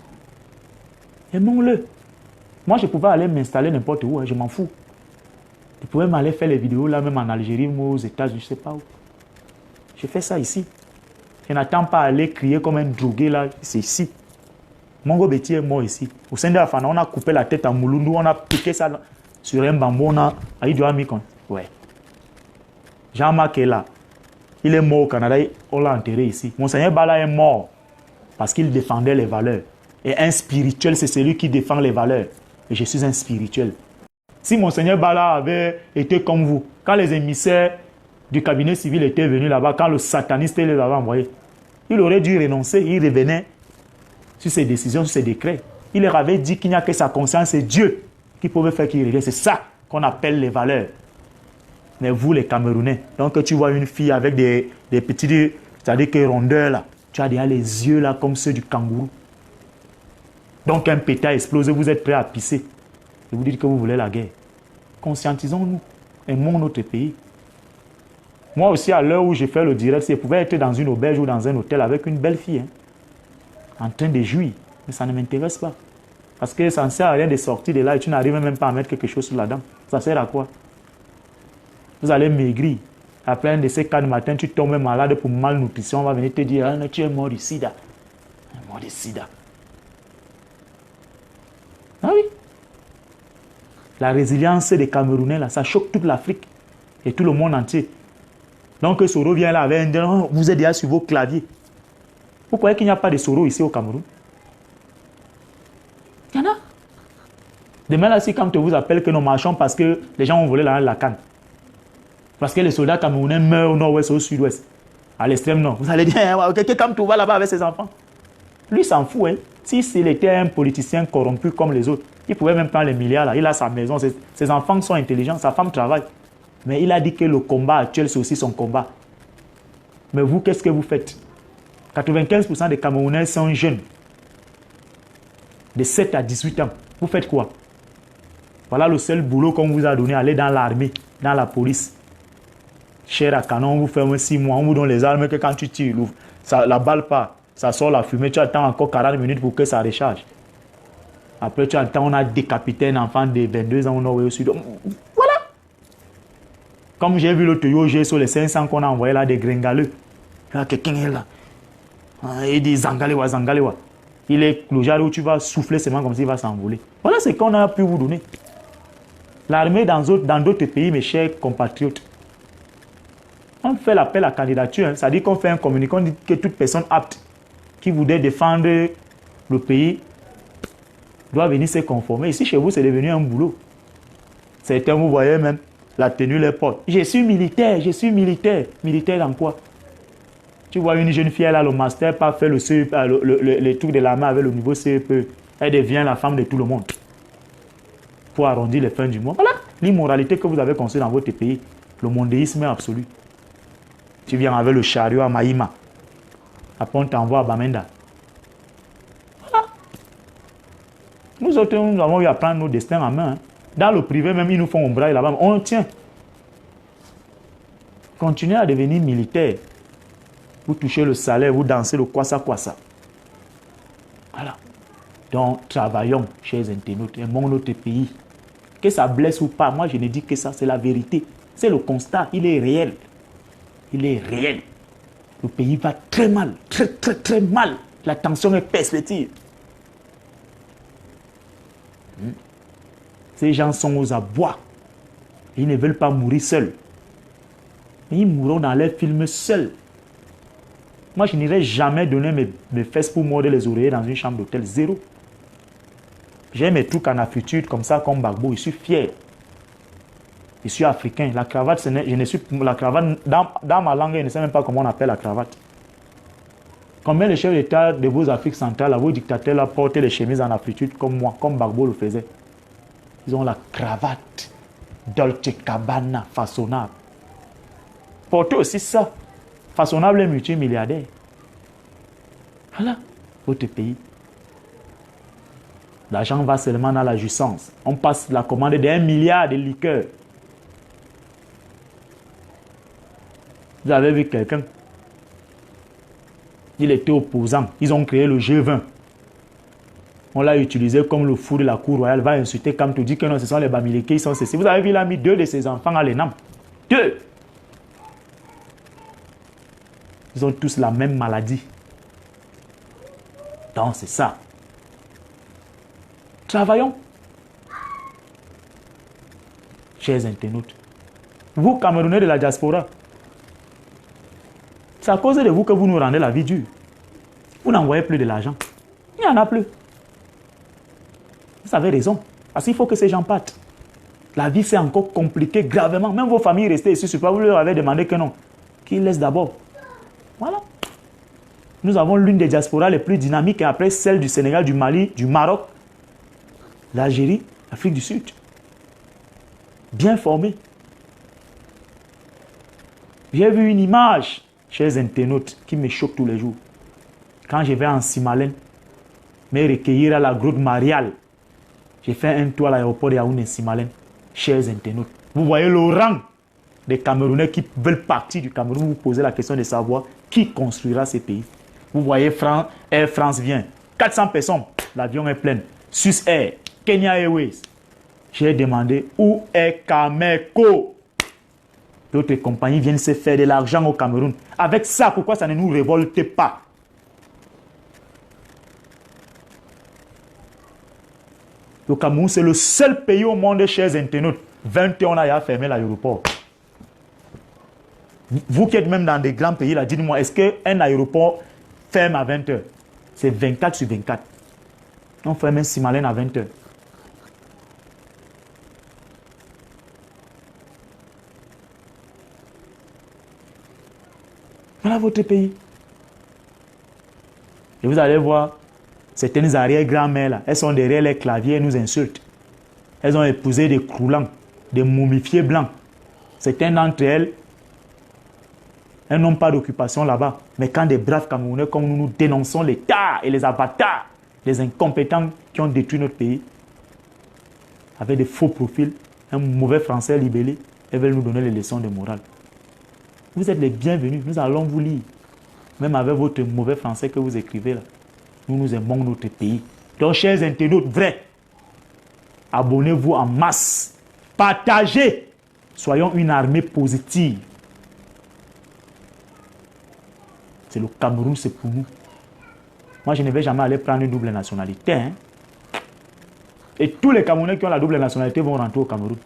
A: Aimons-le. Moi, je pouvais aller m'installer n'importe où, hein, je m'en fous. Je pouvais m'aller faire les vidéos là, même en Algérie, ou aux États-Unis, je ne sais pas où. Je fais ça ici. Je n'attends pas à aller crier comme un drogué là, c'est ici. Mongo Betty est mort ici. Au sein de la Fana, on a coupé la tête à Mouloundou, on a piqué ça sur un bambou, on a mis compte. Ouais. Jean-Marc est là. Il est mort au Canada, on l'a enterré ici. Monseigneur Bala est mort parce qu'il défendait les valeurs. Et un spirituel, c'est celui qui défend les valeurs. Et je suis un spirituel. Si Monseigneur Bala avait été comme vous, quand les émissaires du cabinet civil étaient venus là-bas, quand le sataniste les avait envoyés, il aurait dû renoncer, il revenait sur ses décisions, sur ses décrets. Il leur avait dit qu'il n'y a que sa conscience et Dieu qui pouvait faire qu'il revienne. C'est ça qu'on appelle les valeurs. Mais vous, les Camerounais, donc tu vois une fille avec des petits, c'est-à-dire que rondeurs là, tu as déjà les yeux là comme ceux du kangourou. Donc un pétard explose, vous êtes prêt à pisser. Et vous dites que vous voulez la guerre. Conscientisons-nous. Aimons notre pays. Moi aussi, à l'heure où j'ai fait le direct, je pouvais être dans une auberge ou dans un hôtel avec une belle fille. Hein, en train de jouir. Mais ça ne m'intéresse pas. Parce que ça ne sert à rien de sortir de là et tu n'arrives même pas à mettre quelque chose sur la dent. Ça sert à quoi? Vous allez maigrir. Après un de ces 4 matins, tu tombes malade pour malnutrition. On va venir te dire, ah, tu es mort du sida. Mort du sida. Ah oui. La résilience des Camerounais, là, ça choque toute l'Afrique et tout le monde entier. Donc, Soro vient là avec un... Oh, vous êtes déjà sur vos claviers. Vous croyez qu'il n'y a pas de Soro ici au Cameroun? Il y en a. Demain, là, si quand on vous appelle que nous marchons parce que les gens ont volé la canne. Parce que les soldats camerounais meurent au nord-ouest, au sud-ouest, à l'extrême nord. Vous allez dire, quelqu'un comme tu vas là-bas avec ses enfants. Lui, s'en fout. Hein. S'il était un politicien corrompu comme les autres, il pouvait même prendre les milliards là. Il a sa maison, ses enfants sont intelligents, sa femme travaille. Mais il a dit que le combat actuel, c'est aussi son combat. Mais vous, qu'est-ce que vous faites? 95% des Camerounais sont jeunes. De 7 à 18 ans. Vous faites quoi? Voilà le seul boulot qu'on vous a donné, aller dans l'armée, dans la police. Cher à canon, on vous fait 6 mois, on vous donne les armes que quand tu tires, la balle part, ça sort la fumée, tu attends encore 40 minutes pour que ça recharge. Après, tu attends, on a décapité un enfant de 22 ans au nord et au sud. Voilà. Comme j'ai vu le Toyo G sur les 500 qu'on a envoyé là, des gringaleux. Là, quelqu'un est là. Il dit Zangalewa, Zangalewa. Il est clochard où tu vas souffler seulement comme s'il va s'envoler. Voilà ce qu'on a pu vous donner. L'armée dans d'autres pays, mes chers compatriotes, on fait l'appel à candidature. Hein. Ça dit qu'on fait un communiqué, on dit que toute personne apte qui voudrait défendre le pays doit venir se conformer. Ici, chez vous, c'est devenu un boulot. Certains, vous voyez même, la tenue les porte. Je suis militaire, je suis militaire. Militaire dans quoi? Tu vois une jeune fille, elle a le master, pas fait le CEP, le truc de l'armée avec le niveau CEP. Elle devient la femme de tout le monde. Pour arrondir les fins du mois. Voilà l'immoralité que vous avez construite dans votre pays. Le mondéisme absolu. Tu viens avec le chariot à Maïma. Après, on t'envoie à Bamenda. Voilà. Nous autres, nous avons eu à prendre nos destins en main. Hein. Dans le privé, même, ils nous font ombrailler là-bas. On tient. Continuez à devenir militaire. Vous touchez le salaire, vous dansez le kwasa-kwasa. Voilà. Donc, travaillons, chers internautes, aimons notre pays. Que ça blesse ou pas, moi je ne dis que ça, c'est la vérité. C'est le constat, il est réel. Il est réel. Le pays va très mal, très très très mal. La tension est perspective. Ces gens sont aux abois. Ils ne veulent pas mourir seuls. Ils mourront dans leurs films seuls. Moi, je n'irai jamais donner mes fesses pour mordre les oreillers dans une chambre d'hôtel. Zéro. J'ai mes trucs en affitude comme ça, comme Bagbo. Je suis fier. Je suis africain. La cravate, la cravate dans ma langue, je ne sais même pas comment on appelle la cravate. Combien de chefs d'État de vos Afriques centrales, vos dictateurs, là, portaient les chemises en Afrique comme moi, comme Gbagbo le faisait? Ils ont la cravate Dolce Gabbana façonnable. Portez aussi ça. Façonnable et multimilliardaire. Voilà, votre pays. L'argent va seulement dans la jouissance. On passe la commande d'1 milliard de liqueurs. Vous avez vu quelqu'un? Il était opposant. Ils ont créé le G20. On l'a utilisé comme le fou de la cour royale. Va insulter comme tu dis que non, ce sont les Bamileke, ils sont ceci. Vous avez vu, il a mis 2 de ses enfants à l'ENAM. 2. Ils ont tous la même maladie. Donc c'est ça. Travaillons. Chers internautes, vous, Camerounais de la diaspora, c'est à cause de vous que vous nous rendez la vie dure. Vous n'envoyez plus de l'argent. Il n'y en a plus. Vous avez raison. Parce qu'il faut que ces gens partent. La vie, c'est encore compliqué gravement. Même vos familles restées ici sur place, vous leur avez demandé que non. Qu'ils laissent d'abord. Voilà. Nous avons l'une des diasporas les plus dynamiques et après celle du Sénégal, du Mali, du Maroc, l'Algérie, l'Afrique du Sud. Bien formés. J'ai vu une image, chers internautes, qui me choque tous les jours. Quand je vais en Simalène, me recueillir à la grotte Mariale, j'ai fait un tour à l'aéroport de Yaoundé-Simalène. Chers internautes, vous voyez le rang des Camerounais qui veulent partir du Cameroun. Vous vous posez la question de savoir qui construira ces pays. Vous voyez, Air France vient. 400 personnes, l'avion est plein. Swiss Air, Kenya Airways. J'ai demandé où est Cameco. D'autres compagnies viennent se faire de l'argent au Cameroun. Avec ça, pourquoi ça ne nous révolte pas? Le Cameroun, c'est le seul pays au monde, chers internautes. 21 ans, il a fermé l'aéroport. Vous qui êtes même dans des grands pays, là, dites-moi, est-ce qu'un aéroport ferme à 20 h? C'est 24 sur 24. On ferme un Simalène à 20 h. Voilà votre pays. Et vous allez voir, certaines arrière-grand-mères, là, elles sont derrière les claviers et nous insultent. Elles ont épousé des croulants, des momifiés blancs. Certaines d'entre elles n'ont pas d'occupation là-bas. Mais quand des braves Camerounais, comme nous dénonçons l'État et les avatars, les incompétents qui ont détruit notre pays, avec des faux profils, un mauvais français libellé, elles veulent nous donner les leçons de morale. Vous êtes les bienvenus, nous allons vous lire. Même avec votre mauvais français que vous écrivez là. Nous aimons notre pays. Donc, chers internautes, vrai, abonnez-vous en masse. Partagez. Soyons une armée positive. C'est le Cameroun, c'est pour nous. Moi, je ne vais jamais aller prendre une double nationalité. Hein? Et tous les Camerounais qui ont la double nationalité vont rentrer au Cameroun.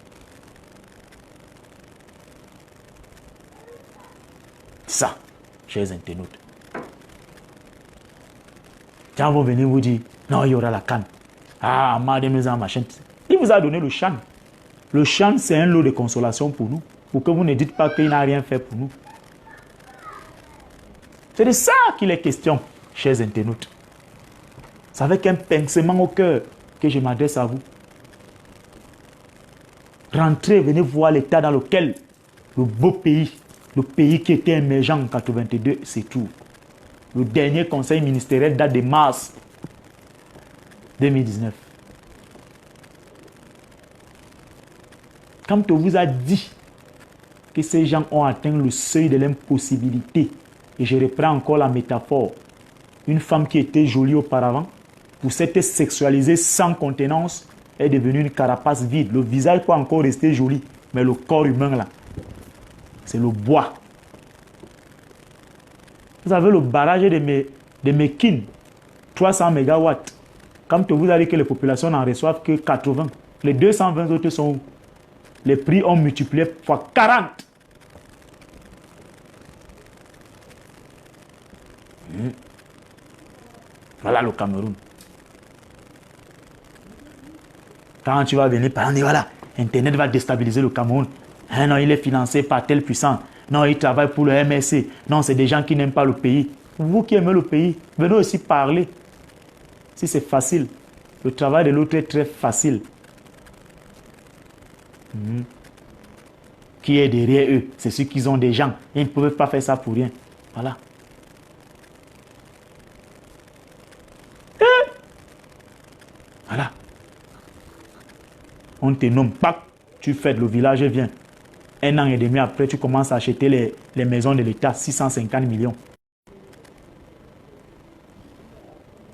A: Ça, chers internautes. Quand vont venir vous dire, non, il y aura la canne. Ah, machin. Il vous a donné le chan. Le chan, c'est un lot de consolation pour nous. Pour que vous ne dites pas qu'il n'a rien fait pour nous. C'est de ça qu'il est question, chers internautes. C'est avec un pincement au cœur que je m'adresse à vous. Rentrez, venez voir l'état dans lequel le beau pays, le pays qui était émergent en 82, se trouve. Le dernier conseil ministériel date de mars 2019. Quand on vous a dit que ces gens ont atteint le seuil de l'impossibilité, et je reprends encore la métaphore, une femme qui était jolie auparavant, pour s'être sexualisée sans contenance, est devenue une carapace vide. Le visage peut encore rester joli, mais le corps humain là, c'est le bois. Vous avez le barrage de Mekin, 300 MW. Quand on vous a dit que les populations n'en reçoivent que 80, les 220 autres sont où? Les prix ont multiplié fois 40. Voilà le Cameroun. Quand tu vas venir par exemple, voilà, Internet va déstabiliser le Cameroun. Ah non, il est financé par tel puissant. Non, il travaille pour le MSC. Non, c'est des gens qui n'aiment pas le pays. Vous qui aimez le pays, venez aussi parler. Si c'est facile, le travail de l'autre est très facile. Qui est derrière eux? C'est ceux qui ont des gens. Ils ne peuvent pas faire ça pour rien. Voilà. Voilà. On te nomme, pac, tu fais le village et viens. 1 an et demi après, tu commences à acheter les maisons de l'État, 650 millions.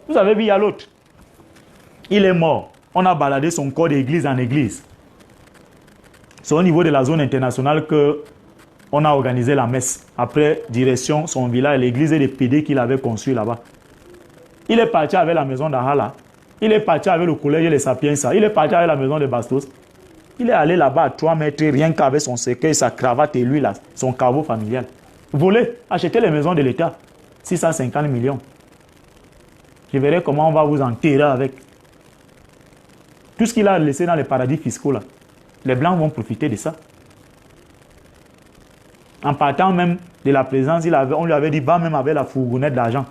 A: Vous avez vu, il y a l'autre. Il est mort. On a baladé son corps d'église en église. C'est au niveau de la zone internationale qu'on a organisé la messe. Après, direction, son village, l'église et les PD qu'il avait construit là-bas. Il est parti avec la maison d'Ahala. Il est parti avec le collège et les Sapienza. Il est parti avec la maison de Bastos. Il est allé là-bas à 3 mètres, rien qu'avec son cercueil, sa cravate et lui, là, son caveau familial. Voler, acheter les maisons de l'État. 650 millions. Je verrai comment on va vous enterrer avec. Tout ce qu'il a laissé dans les paradis fiscaux, là, les Blancs vont profiter de ça. En partant même de la présence, on lui avait dit, va même avec la fourgonnette d'argent.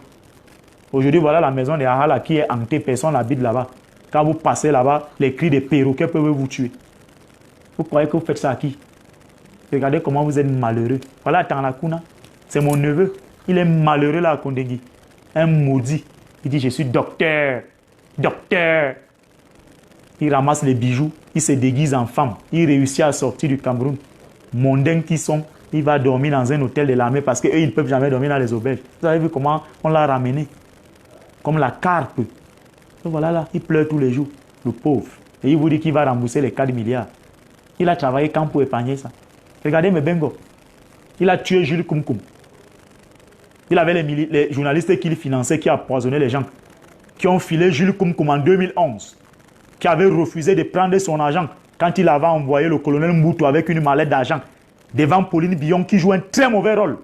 A: Aujourd'hui, voilà la maison de Ahala qui est hantée, personne n'habite là-bas. Quand vous passez là-bas, les cris des perroquets peuvent vous tuer. Vous croyez que vous faites ça à qui? Regardez comment vous êtes malheureux. Voilà Tanakuna, c'est mon neveu. Il est malheureux là à Kondengui. Un maudit. Il dit, je suis docteur. Docteur. Il ramasse les bijoux, il se déguise en femme. Il réussit à sortir du Cameroun. Mondains qui sont, il va dormir dans un hôtel de l'armée parce qu'eux, ils ne peuvent jamais dormir dans les auberges. Vous avez vu comment on l'a ramené? Comme la carpe. Donc voilà là, il pleure tous les jours, le pauvre. Et il vous dit qu'il va rembourser les 4 milliards. Il a travaillé quand pour épargner ça? Regardez Mebengo. Il a tué Jules Koumkoum. Il avait les journalistes qu'il finançait qui empoisonnaient les gens. Qui ont filé Jules Koumkoum en 2011. Qui avait refusé de prendre son argent quand il avait envoyé le colonel Moutou avec une mallette d'argent devant Pauline Billon qui joue un très mauvais rôle.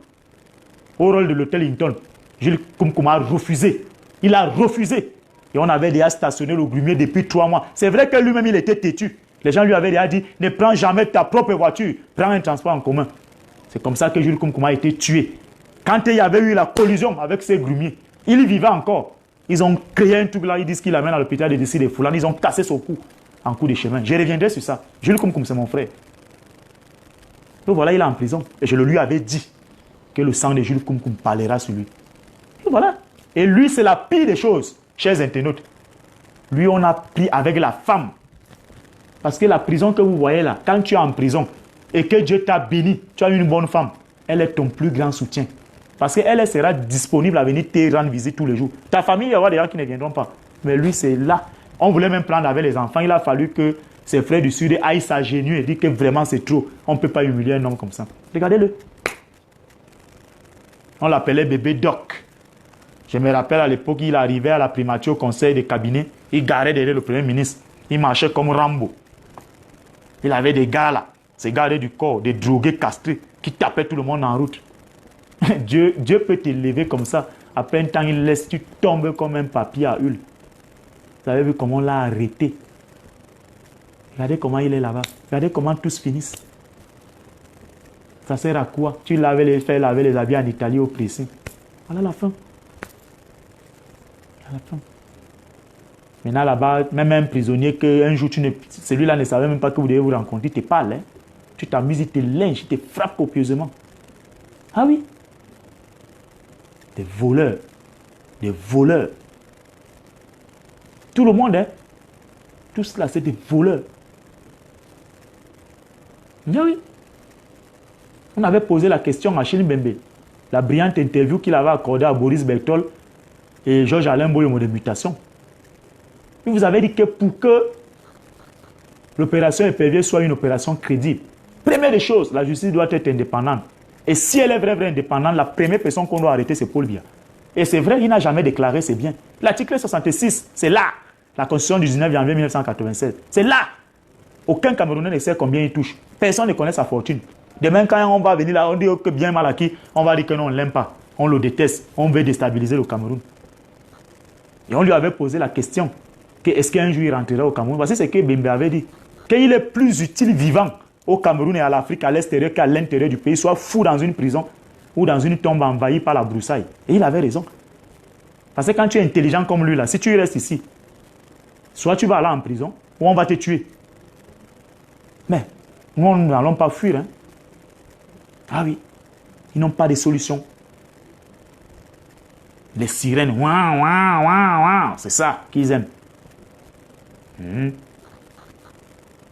A: Au rôle de l'hôtel Hinton. Jules Koumkoum a refusé. Il a refusé. Et on avait déjà stationné le grumier depuis 3 mois. C'est vrai que lui-même, il était têtu. Les gens lui avaient déjà dit, ne prends jamais ta propre voiture, prends un transport en commun. C'est comme ça que Jules Koumkoum a été tué. Quand il y avait eu la collision avec ces grumiers, il vivait encore. Ils ont créé un truc là, ils disent qu'il amène à l'hôpital de décès des Foulans, ils ont cassé son cou en coup de chemin. Je reviendrai sur ça. Jules Koumkoum, c'est mon frère. Donc voilà, il est en prison. Et je le lui avais dit que le sang de Jules Koumkoum parlera sur lui. Et voilà. Et lui, c'est la pire des choses, chers internautes. Lui, on a pris avec la femme. Parce que la prison que vous voyez là, quand tu es en prison et que Dieu t'a béni, tu as une bonne femme, elle est ton plus grand soutien. Parce qu'elle sera disponible à venir te rendre visite tous les jours. Ta famille, il y aura des gens qui ne viendront pas. Mais lui, c'est là. On voulait même prendre avec les enfants. Il a fallu que ses frères du Sud aillent s'agenouiller et dire que vraiment c'est trop. On ne peut pas humilier un homme comme ça. Regardez-le. On l'appelait bébé Doc. Je me rappelle à l'époque, il arrivait à la primature au conseil de cabinet. Il garait derrière le premier ministre. Il marchait comme Rambo. Il avait des gars là, ces gars du corps, des drogués castrés, qui tapaient tout le monde en route. Dieu peut t'élever comme ça. Après un temps, il laisse, tu tombes comme un papier à huile. Vous avez vu comment on l'a arrêté? Regardez comment il est là-bas. Regardez comment tous finissent. Ça sert à quoi? Tu fais laver les habits en Italie au pressing. Voilà la fin. À la fin. Maintenant là-bas, même un prisonnier qu'un jour, celui-là ne savait même pas que vous devez vous rencontrer, il te parle. Hein? Tu t'amuses, il te lynche, il te frappe copieusement. Ah oui? Des voleurs. Des voleurs. Tout le monde, hein? Tout cela, c'est des voleurs. Ah oui. On avait posé la question à Achille Mbembe, la brillante interview qu'il avait accordée à Boris Berthold et Georges-Alain Boyomo de mutation. Il vous avait dit que pour que l'opération épervier soit une opération crédible, première des choses, la justice doit être indépendante. Et si elle est vraiment indépendante, la première personne qu'on doit arrêter, c'est Paul Biya. Et c'est vrai, il n'a jamais déclaré ses biens. L'article 66, c'est là. La Constitution du 19 janvier 1987, c'est là. Aucun Camerounais ne sait combien il touche. Personne ne connaît sa fortune. Demain, quand on va venir là, on dit que bien mal acquis, on va dire que non, on ne l'aime pas. On le déteste. On veut déstabiliser le Cameroun. Et on lui avait posé la question, est-ce qu'un jour il rentrerait au Cameroun? Voici ce que Bembe avait dit. Qu'il est plus utile vivant au Cameroun et à l'Afrique à l'extérieur qu'à l'intérieur du pays, soit fou dans une prison, ou dans une tombe envahie par la broussaille. Et il avait raison. Parce que quand tu es intelligent comme lui, là, si tu restes ici, soit tu vas aller en prison, ou on va te tuer. Mais nous n'allons pas fuir. Hein. Ah oui, ils n'ont pas de solution. Les sirènes, ouah, ouah, ouah, ouah, c'est ça qu'ils aiment.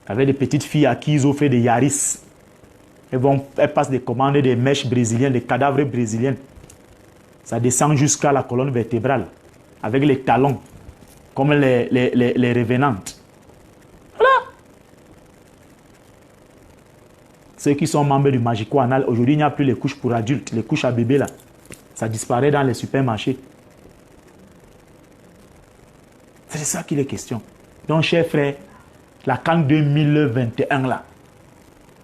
A: Avec des petites filles à qui ils offrent des Yaris. Elles passent des commandes des mèches brésiliennes, des cadavres brésiliens. Ça descend jusqu'à la colonne vertébrale, avec les talons, comme les revenantes. Voilà. Ceux qui sont membres du Magico Anal, aujourd'hui, il n'y a plus les couches pour adultes, les couches à bébés là. Ça disparaît dans les supermarchés. C'est de ça qu'il est question. Donc, chers frères, la CAN 2021 là,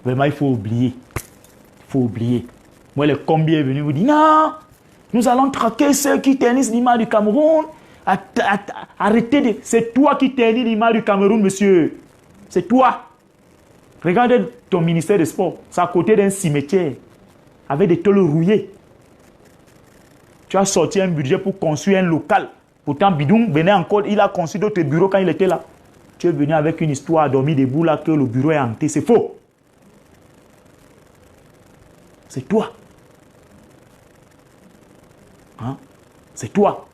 A: vraiment, il faut oublier. Il faut oublier. Moi, le combi est venu vous dire, non, nous allons traquer ceux qui ternissent l'image du Cameroun. Arrêtez de... C'est toi qui ternis l'image du Cameroun, monsieur. C'est toi. Regardez ton ministère des Sports. C'est à côté d'un cimetière. Avec des tôles rouillées. Tu as sorti un budget pour construire un local. Pourtant, Bidou venait encore, il a construit d'autres bureaux quand il était là. Tu es venu avec une histoire à dormir debout là que le bureau est hanté. C'est faux. C'est toi. Hein? C'est toi.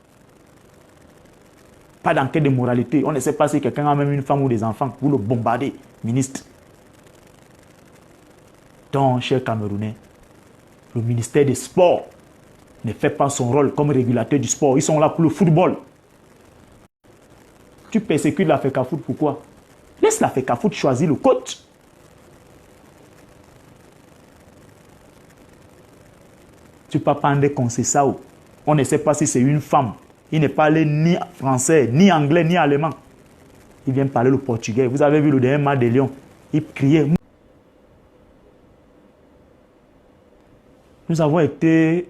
A: Pas d'enquête de moralité. On ne sait pas si quelqu'un a même une femme ou des enfants. Vous le bombardez, ministre. Donc, cher Camerounais, le ministère des Sports ne fait pas son rôle comme régulateur du sport. Ils sont là pour le football. Tu persécutes la FECAFOOT, pourquoi? Laisse la FECAFOOT choisir le coach. Tu peux pas prendre qu'on sait ça. On ne sait pas si c'est une femme. Il n'est pas allé ni français, ni anglais, ni allemand. Il vient parler le portugais. Vous avez vu le dernier match de Lyon. Il criait. Nous avons été...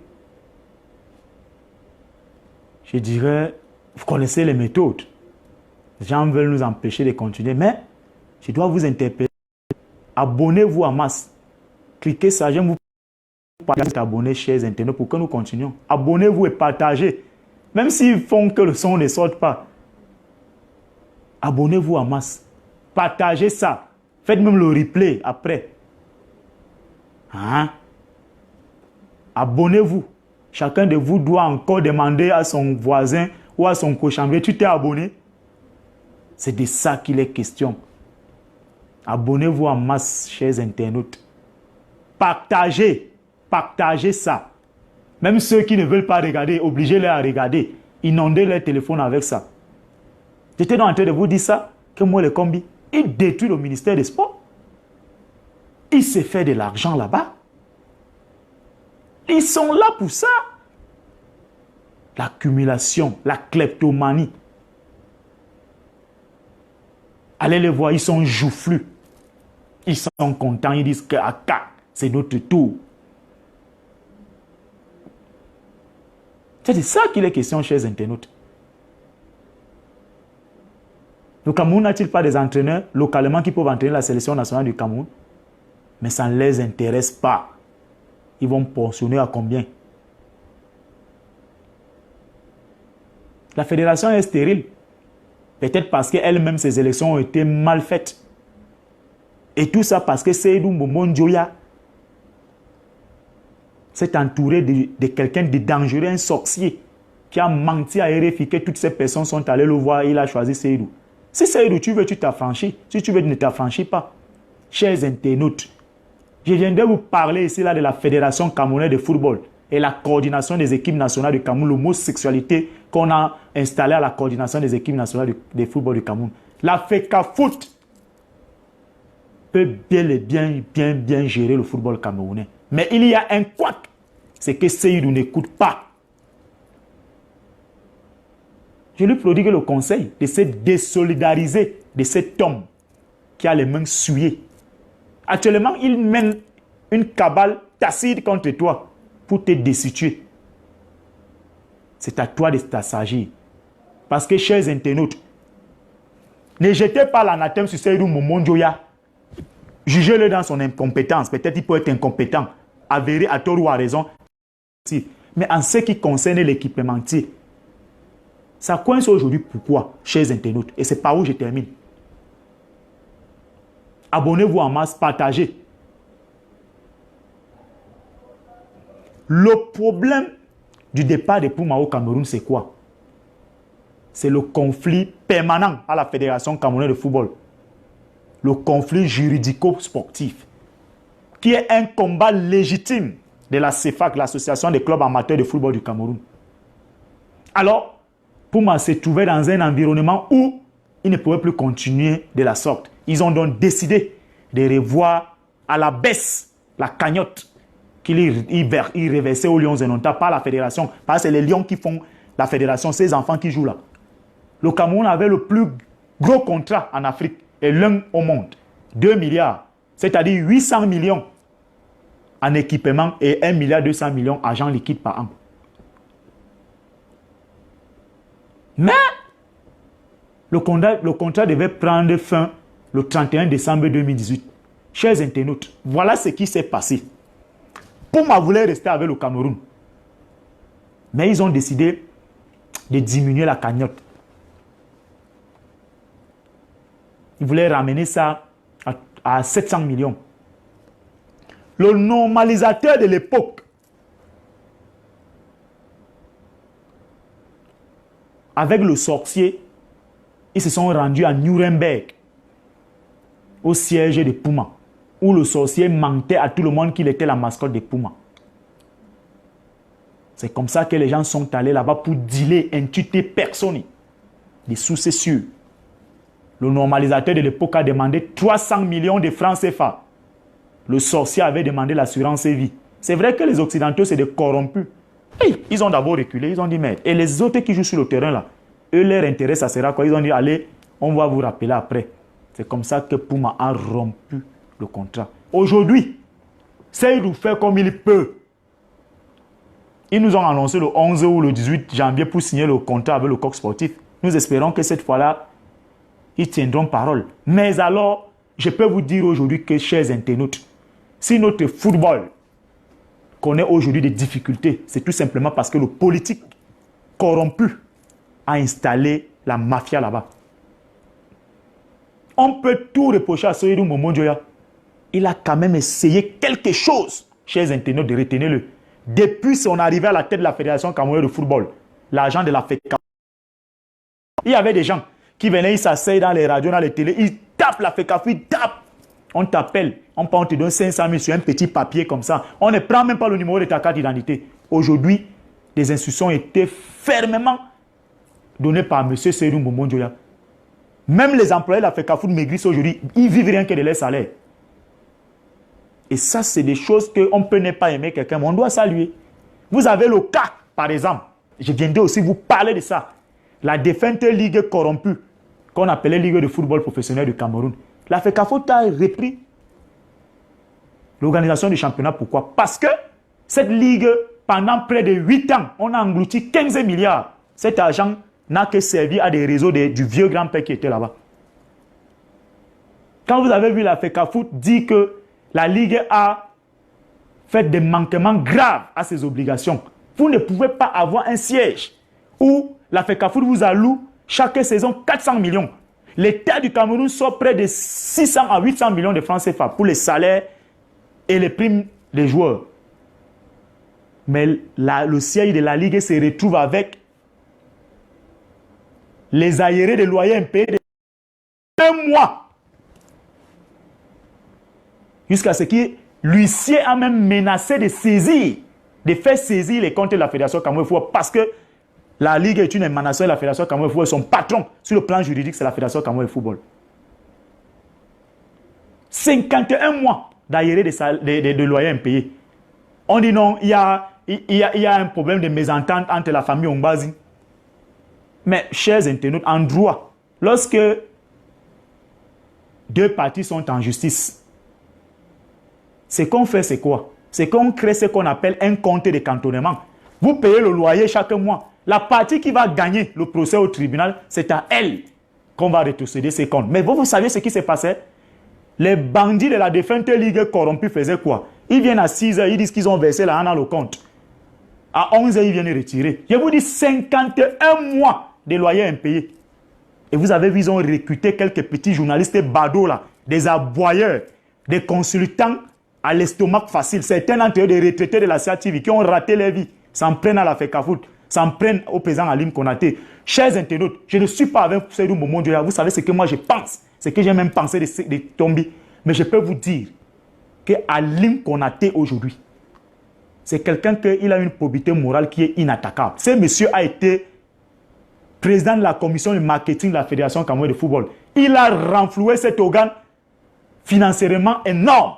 A: Je dirais, vous connaissez les méthodes. Les gens veulent nous empêcher de continuer, mais je dois vous interpeller. Abonnez-vous en masse. Cliquez ça, j'aime vous abonner, chers internautes, pour que nous continuions. Abonnez-vous et partagez. Même s'ils font que le son ne sorte pas. Abonnez-vous en masse. Partagez ça. Faites même le replay après. Hein? Abonnez-vous. Chacun de vous doit encore demander à son voisin ou à son cochambrier, tu t'es abonné? C'est de ça qu'il est question. Abonnez-vous en masse, chers internautes. Partagez. Partagez ça. Même ceux qui ne veulent pas regarder, obligez-les à regarder. Inondez leur téléphone avec ça. J'étais en train de vous dire ça, que moi, le combi, il détruit le ministère des Sports. Il s'est fait de l'argent là-bas. Ils sont là pour ça. L'accumulation, la kleptomanie. Allez les voir, ils sont joufflus. Ils sont contents, ils disent que c'est notre tour. C'est de ça qu'il est question, chers internautes. Le Cameroun n'a-t-il pas des entraîneurs localement qui peuvent entraîner la sélection nationale du Cameroun? Mais ça ne les intéresse pas. Ils vont portionner à combien? La fédération est stérile. Peut-être parce qu'elle-même, ses élections ont été mal faites. Et tout ça parce que Seydou Mbombo Njoya s'est entouré de quelqu'un de dangereux, un sorcier, qui a menti à RFI que toutes ces personnes sont allées le voir et il a choisi Seydou. Si Seydou, tu veux, tu t'affranchis. Si tu veux, tu ne t'affranchis pas. Chers internautes, je viendrai vous parler ici là de la Fédération camerounaise de football et la coordination des équipes nationales du Cameroun, l'homosexualité qu'on a installée à la coordination des équipes nationales de football du Cameroun. La FECAFOOT peut bien gérer le football camerounais. Mais il y a un couac, c'est que Seydou n'écoute pas. Je lui prodigue le conseil de se désolidariser de cet homme qui a les mains souillées. Actuellement, il mène une cabale tacite contre toi pour te destituer. C'est à toi de t'assagir. Parce que, chers internautes, ne jetez pas l'anathème sur Seydou Mbombo Njoya. Jugez-le dans son incompétence. Peut-être qu'il peut être incompétent, avéré à tort ou à raison. Mais en ce qui concerne l'équipementier, ça coince aujourd'hui. Pourquoi, chers internautes? Et c'est par où je termine. Abonnez-vous en masse, partagez. Le problème du départ des Puma au Cameroun, c'est quoi? C'est le conflit permanent à la Fédération camerounaise de football. Le conflit juridico-sportif, qui est un combat légitime de la CEFAC, l'Association des clubs amateurs de football du Cameroun. Alors, Puma se trouvait dans un environnement où il ne pouvait plus continuer de la sorte. Ils ont donc décidé de revoir à la baisse la cagnotte qu'il reversait aux Lions Indomptables par la fédération. Parce que c'est les Lions qui font la fédération, ces enfants qui jouent là. Le Cameroun avait le plus gros contrat en Afrique et l'un au monde. 2 milliards, c'est-à-dire 800 millions en équipement et 1 milliard 200 millions argent liquide par an. Mais le contrat devait prendre fin le 31 décembre 2018. Chers internautes, voilà ce qui s'est passé. Puma voulait rester avec le Cameroun. Mais ils ont décidé de diminuer la cagnotte. Ils voulaient ramener ça à 700 millions. Le normalisateur de l'époque, avec le sorcier, ils se sont rendus à Nuremberg, au siège de Puma, où le sorcier mentait à tout le monde qu'il était la mascotte de Puma. C'est comme ça que les gens sont allés là-bas pour dealer, intuiter personne. Des sources sûres. Le normalisateur de l'époque a demandé 300 millions de francs CFA. Le sorcier avait demandé l'assurance vie. C'est vrai que les Occidentaux, c'est des corrompus. Et ils ont d'abord reculé, ils ont dit merde. Et les autres qui jouent sur le terrain là, eux, leur intérêt, ça sera quoi? Ils ont dit allez, on va vous rappeler après. C'est comme ça que Puma a rompu le contrat. Aujourd'hui, Seydou fait comme il peut. Ils nous ont annoncé le 11 ou le 18 janvier pour signer le contrat avec le Coq Sportif. Nous espérons que cette fois-là, ils tiendront parole. Mais alors, je peux vous dire aujourd'hui que, chers internautes, si notre football connaît aujourd'hui des difficultés, c'est tout simplement parce que le politique corrompu a installé la mafia là-bas. On peut tout reprocher à Seydou Momo Dioya. Il a quand même essayé quelque chose, chers internautes, de retenir-le. Depuis son arrivée à la tête de la Fédération camerounaise de football, l'argent de la FECA, il y avait des gens qui venaient, ils s'asseyent dans les radios, dans les télés, ils tapent la FECA, ils tapent. On t'appelle, on te donne 500 000 sur un petit papier comme ça. On ne prend même pas le numéro de ta carte d'identité. Aujourd'hui, des instructions étaient fermement données par M. Seydou Momo Dioya. Même les employés de la FECAFOOT maigrissent aujourd'hui, ils vivent rien que de leur salaire. Et ça, c'est des choses qu'on peut ne pas aimer quelqu'un, mais on doit saluer. Vous avez le cas, par exemple, je viendrai aussi vous parler de ça. La défunte ligue corrompue, qu'on appelait Ligue de football professionnel du Cameroun. La FECAFOOT a repris l'organisation du championnat. Pourquoi? Parce que cette ligue, pendant près de 8 ans, on a englouti 15 milliards. Cet argent n'a que servi à des réseaux du vieux grand-père qui était là-bas. Quand vous avez vu la FECAFOOT dire que la Ligue a fait des manquements graves à ses obligations, vous ne pouvez pas avoir un siège où la FECAFOOT vous alloue chaque saison 400 millions. L'État du Cameroun sort près de 600 à 800 millions de francs CFA pour les salaires et les primes des joueurs. Mais le siège de la Ligue se retrouve avec les aérés de loyers impayés de 2 mois. Jusqu'à ce que l'huissier a même menacé de saisir, de faire saisir les comptes de la Fédération Cameroun Football parce que la Ligue est une émanation de la Fédération Cameroun Football. Son patron, sur le plan juridique, c'est la Fédération Cameroun Football. 51 mois d'aérés de loyers impayés. On dit non, il y a un problème de mésentente entre la famille Ongbazi. Mais, chers internautes, en droit, lorsque 2 parties sont en justice, ce qu'on fait, c'est quoi? C'est qu'on crée ce qu'on appelle un compte de cantonnement. Vous payez le loyer chaque mois. La partie qui va gagner le procès au tribunal, c'est à elle qu'on va rétrocéder ces comptes. Mais vous savez ce qui s'est passé? Les bandits de la défunte ligue corrompue faisaient quoi? Ils viennent à 6 heures, ils disent qu'ils ont versé l'argent dans le compte. À 11 heures, ils viennent retirer. Je vous dis 51 mois de loyer impayés. Et vous avez vu, ils ont recruté quelques petits journalistes badauds là, des aboyeurs, des consultants à l'estomac facile. Certains d'entre eux, des retraités de la CATV qui ont raté leur vie, s'en prennent à la FECAFOOT, s'en prennent au président Alim Konaté. Chers internautes, je ne suis pas avec Seydou Momondo. Vous savez ce que moi je pense, ce que j'ai même pensé de tomber. Mais je peux vous dire que Alim Konaté aujourd'hui, c'est quelqu'un qui a une probité morale qui est inattaquable. Ce monsieur a été président de la commission de marketing de la Fédération camerounaise de football. Il a renfloué cet organe financièrement énorme.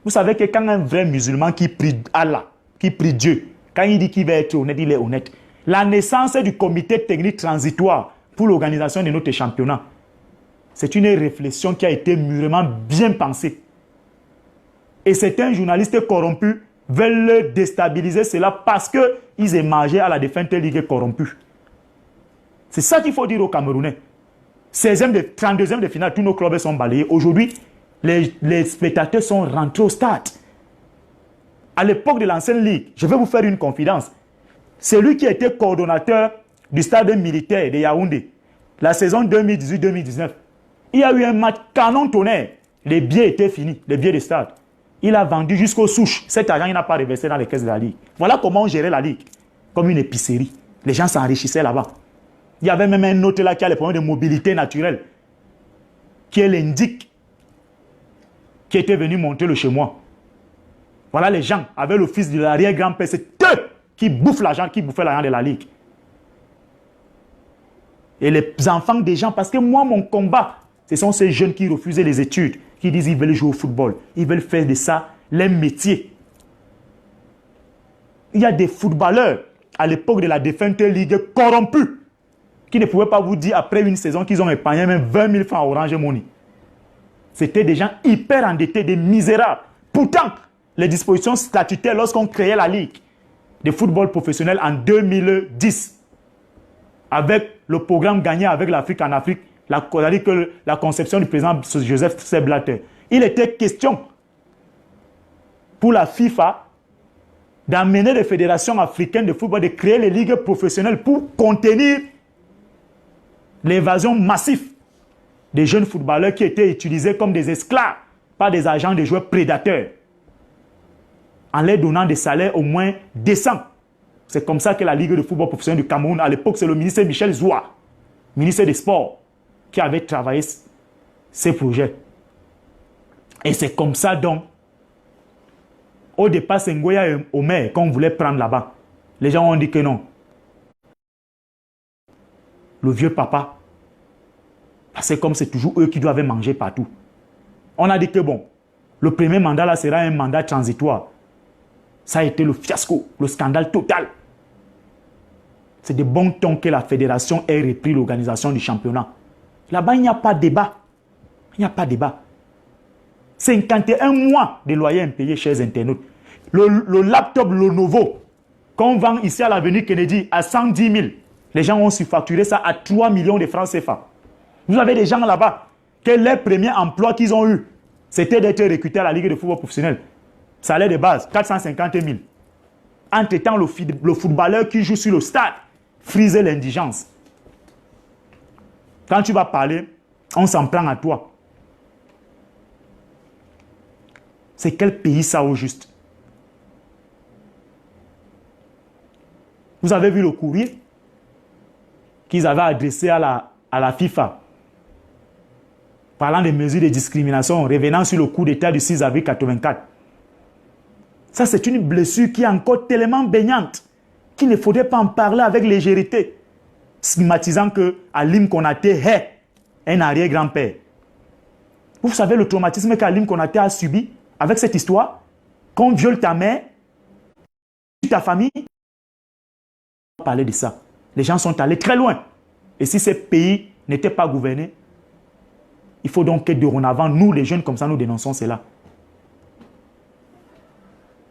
A: Vous savez que quand un vrai musulman qui prie Allah, qui prie Dieu, quand il dit qu'il va être honnête, il est honnête. La naissance du comité technique transitoire pour l'organisation de notre championnat, c'est une réflexion qui a été mûrement bien pensée. Et certains journalistes corrompus veulent déstabiliser cela parce qu'ils émargeaient à la défunte ligue corrompue. C'est ça qu'il faut dire aux Camerounais. 32e de finale, tous nos clubs sont balayés. Aujourd'hui, les spectateurs sont rentrés au stade. À l'époque de l'ancienne ligue, je vais vous faire une confidence. C'est lui qui était coordonnateur du stade militaire de Yaoundé. La saison 2018-2019. Il y a eu un match canon tonnerre. Les billets étaient finis, les billets de stade. Il a vendu jusqu'aux souches. Cet argent, il n'a pas reversé dans les caisses de la ligue. Voilà comment on gérait la ligue. Comme une épicerie. Les gens s'enrichissaient là-bas. Il y avait même un autre là qui a les problèmes de mobilité naturelle. Qui est l'indique. Qui était venu monter le chez moi. Voilà les gens avec le fils de l'arrière-grand-père. C'est eux qui bouffent l'argent, qui bouffaient l'argent de la ligue. Et les enfants des gens, parce que moi, mon combat, ce sont ces jeunes qui refusaient les études, qui disent qu'ils veulent jouer au football. Ils veulent faire de ça leur métier. Il y a des footballeurs, à l'époque de la défunte ligue, corrompus, qui ne pouvaient pas vous dire, après une saison, qu'ils ont épargné même 20 000 francs à Orange Money. C'était des gens hyper endettés, des misérables. Pourtant, les dispositions statutaires, lorsqu'on créait la Ligue de football professionnel en 2010, avec le programme gagné avec l'Afrique en Afrique, c'est-à-dire que la conception du président Joseph Sepp Blatter, il était question pour la FIFA d'amener les fédérations africaines de football, de créer les ligues professionnelles pour contenir l'évasion massive des jeunes footballeurs qui étaient utilisés comme des esclaves par des agents de joueurs prédateurs, en leur donnant des salaires au moins décents. C'est comme ça que la Ligue de football professionnel du Cameroun, à l'époque, c'est le ministre Michel Zoua, ministre des Sports, qui avait travaillé ces projets. Et c'est comme ça donc, au départ, c'est Ngoya et Omer qu'on voulait prendre là-bas. Les gens ont dit que non. Le vieux papa, c'est comme c'est toujours eux qui doivent manger partout. On a dit que bon, le premier mandat là sera un mandat transitoire. Ça a été le fiasco, le scandale total. C'est de bon ton que la fédération ait repris l'organisation du championnat. Là-bas, il n'y a pas de débat. Il n'y a pas de débat. 51 mois de loyer impayés, chers internautes. Le laptop Lenovo, qu'on vend ici à l'avenue Kennedy à 110 000, les gens ont surfacturé ça à 3 millions de francs CFA. Vous avez des gens là-bas, que leur premier emploi qu'ils ont eu, c'était d'être recrutés à la Ligue de football professionnel. Salaire de base, 450 000. Entre-temps, le footballeur qui joue sur le stade frisait l'indigence. Quand tu vas parler, on s'en prend à toi. C'est quel pays ça au juste? Vous avez vu le courrier qu'ils avaient adressé à la FIFA parlant des mesures de discrimination revenant sur le coup d'État du 6 avril 1984. Ça, c'est une blessure qui est encore tellement baignante qu'il ne faudrait pas en parler avec légèreté, stigmatisant que Alim Konaté est un arrière-grand-père. Vous savez le traumatisme qu'Alim Konaté a subi avec cette histoire? Qu'on viole ta mère, ta famille. On va parler de ça. Les gens sont allés très loin. Et si ces pays n'étaient pas gouvernés, il faut donc que dorénavant, nous les jeunes comme ça, nous dénonçons cela.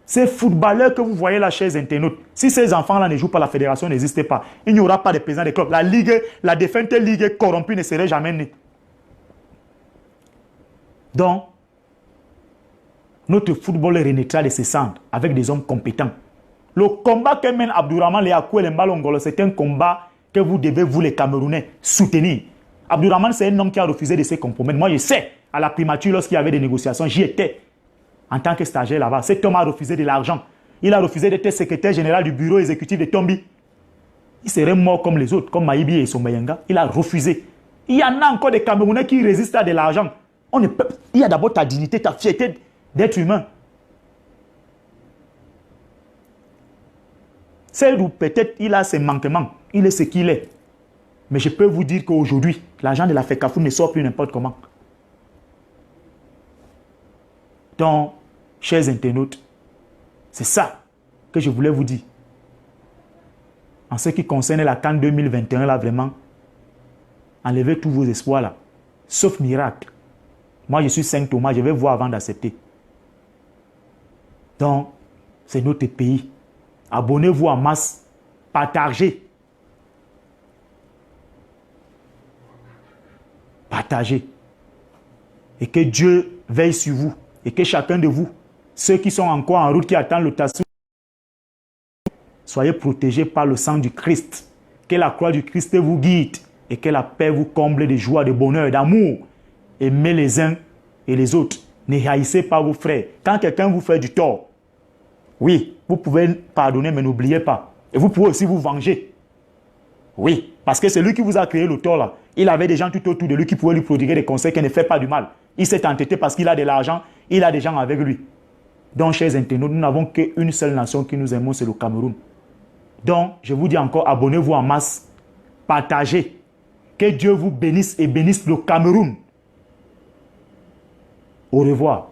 A: Ces footballeurs que vous voyez là, chers internautes, si ces enfants-là ne jouent pas, la fédération n'existe pas. Il n'y aura pas de président des clubs. La ligue, la défunte ligue corrompue ne serait jamais née. Donc, notre football renaîtra de ses cendres avec des hommes compétents. Le combat que mène Abdourahmane Léakou et les Mbalongolo, c'est un combat que vous devez, vous les Camerounais, soutenir. Abdourahmane, c'est un homme qui a refusé de se compromettre. Moi, je sais, à la primature, lorsqu'il y avait des négociations, j'y étais en tant que stagiaire là-bas. Cet homme a refusé de l'argent. Il a refusé d'être secrétaire général du bureau exécutif de Tombi. Il serait mort comme les autres, comme Maïbi et Sombayanga. Il a refusé. Il y en a encore des Camerounais qui résistent à de l'argent. Il y a d'abord ta dignité, ta fierté d'être humain. Celle où peut-être il a ses manquements, il est ce qu'il est. Mais je peux vous dire qu'aujourd'hui, l'argent de la FECAFOU ne sort plus n'importe comment. Donc, chers internautes, c'est ça que je voulais vous dire. En ce qui concerne la CAN 2021, là, vraiment, enlevez tous vos espoirs là. Sauf miracle. Moi, je suis Saint Thomas, je vais voir avant d'accepter. Donc, c'est notre pays. Abonnez-vous en masse. Partagez. Partagez. Et que Dieu veille sur vous. Et que chacun de vous, ceux qui sont encore en route, qui attendent le tassou, soyez protégés par le sang du Christ. Que la croix du Christ vous guide. Et que la paix vous comble de joie, de bonheur, d'amour. Aimez les uns et les autres. Ne haïssez pas vos frères. Quand quelqu'un vous fait du tort, oui, vous pouvez pardonner, mais n'oubliez pas. Et vous pouvez aussi vous venger. Oui, parce que c'est lui qui vous a créé le tort là. Il avait des gens tout autour de lui qui pouvaient lui prodiguer des conseils qui ne fait pas du mal. Il s'est entêté parce qu'il a de l'argent, il a des gens avec lui. Donc, chers internautes, nous n'avons qu'une seule nation que nous aimons, c'est le Cameroun. Donc, je vous dis encore, abonnez-vous en masse, partagez. Que Dieu vous bénisse et bénisse le Cameroun. Au revoir.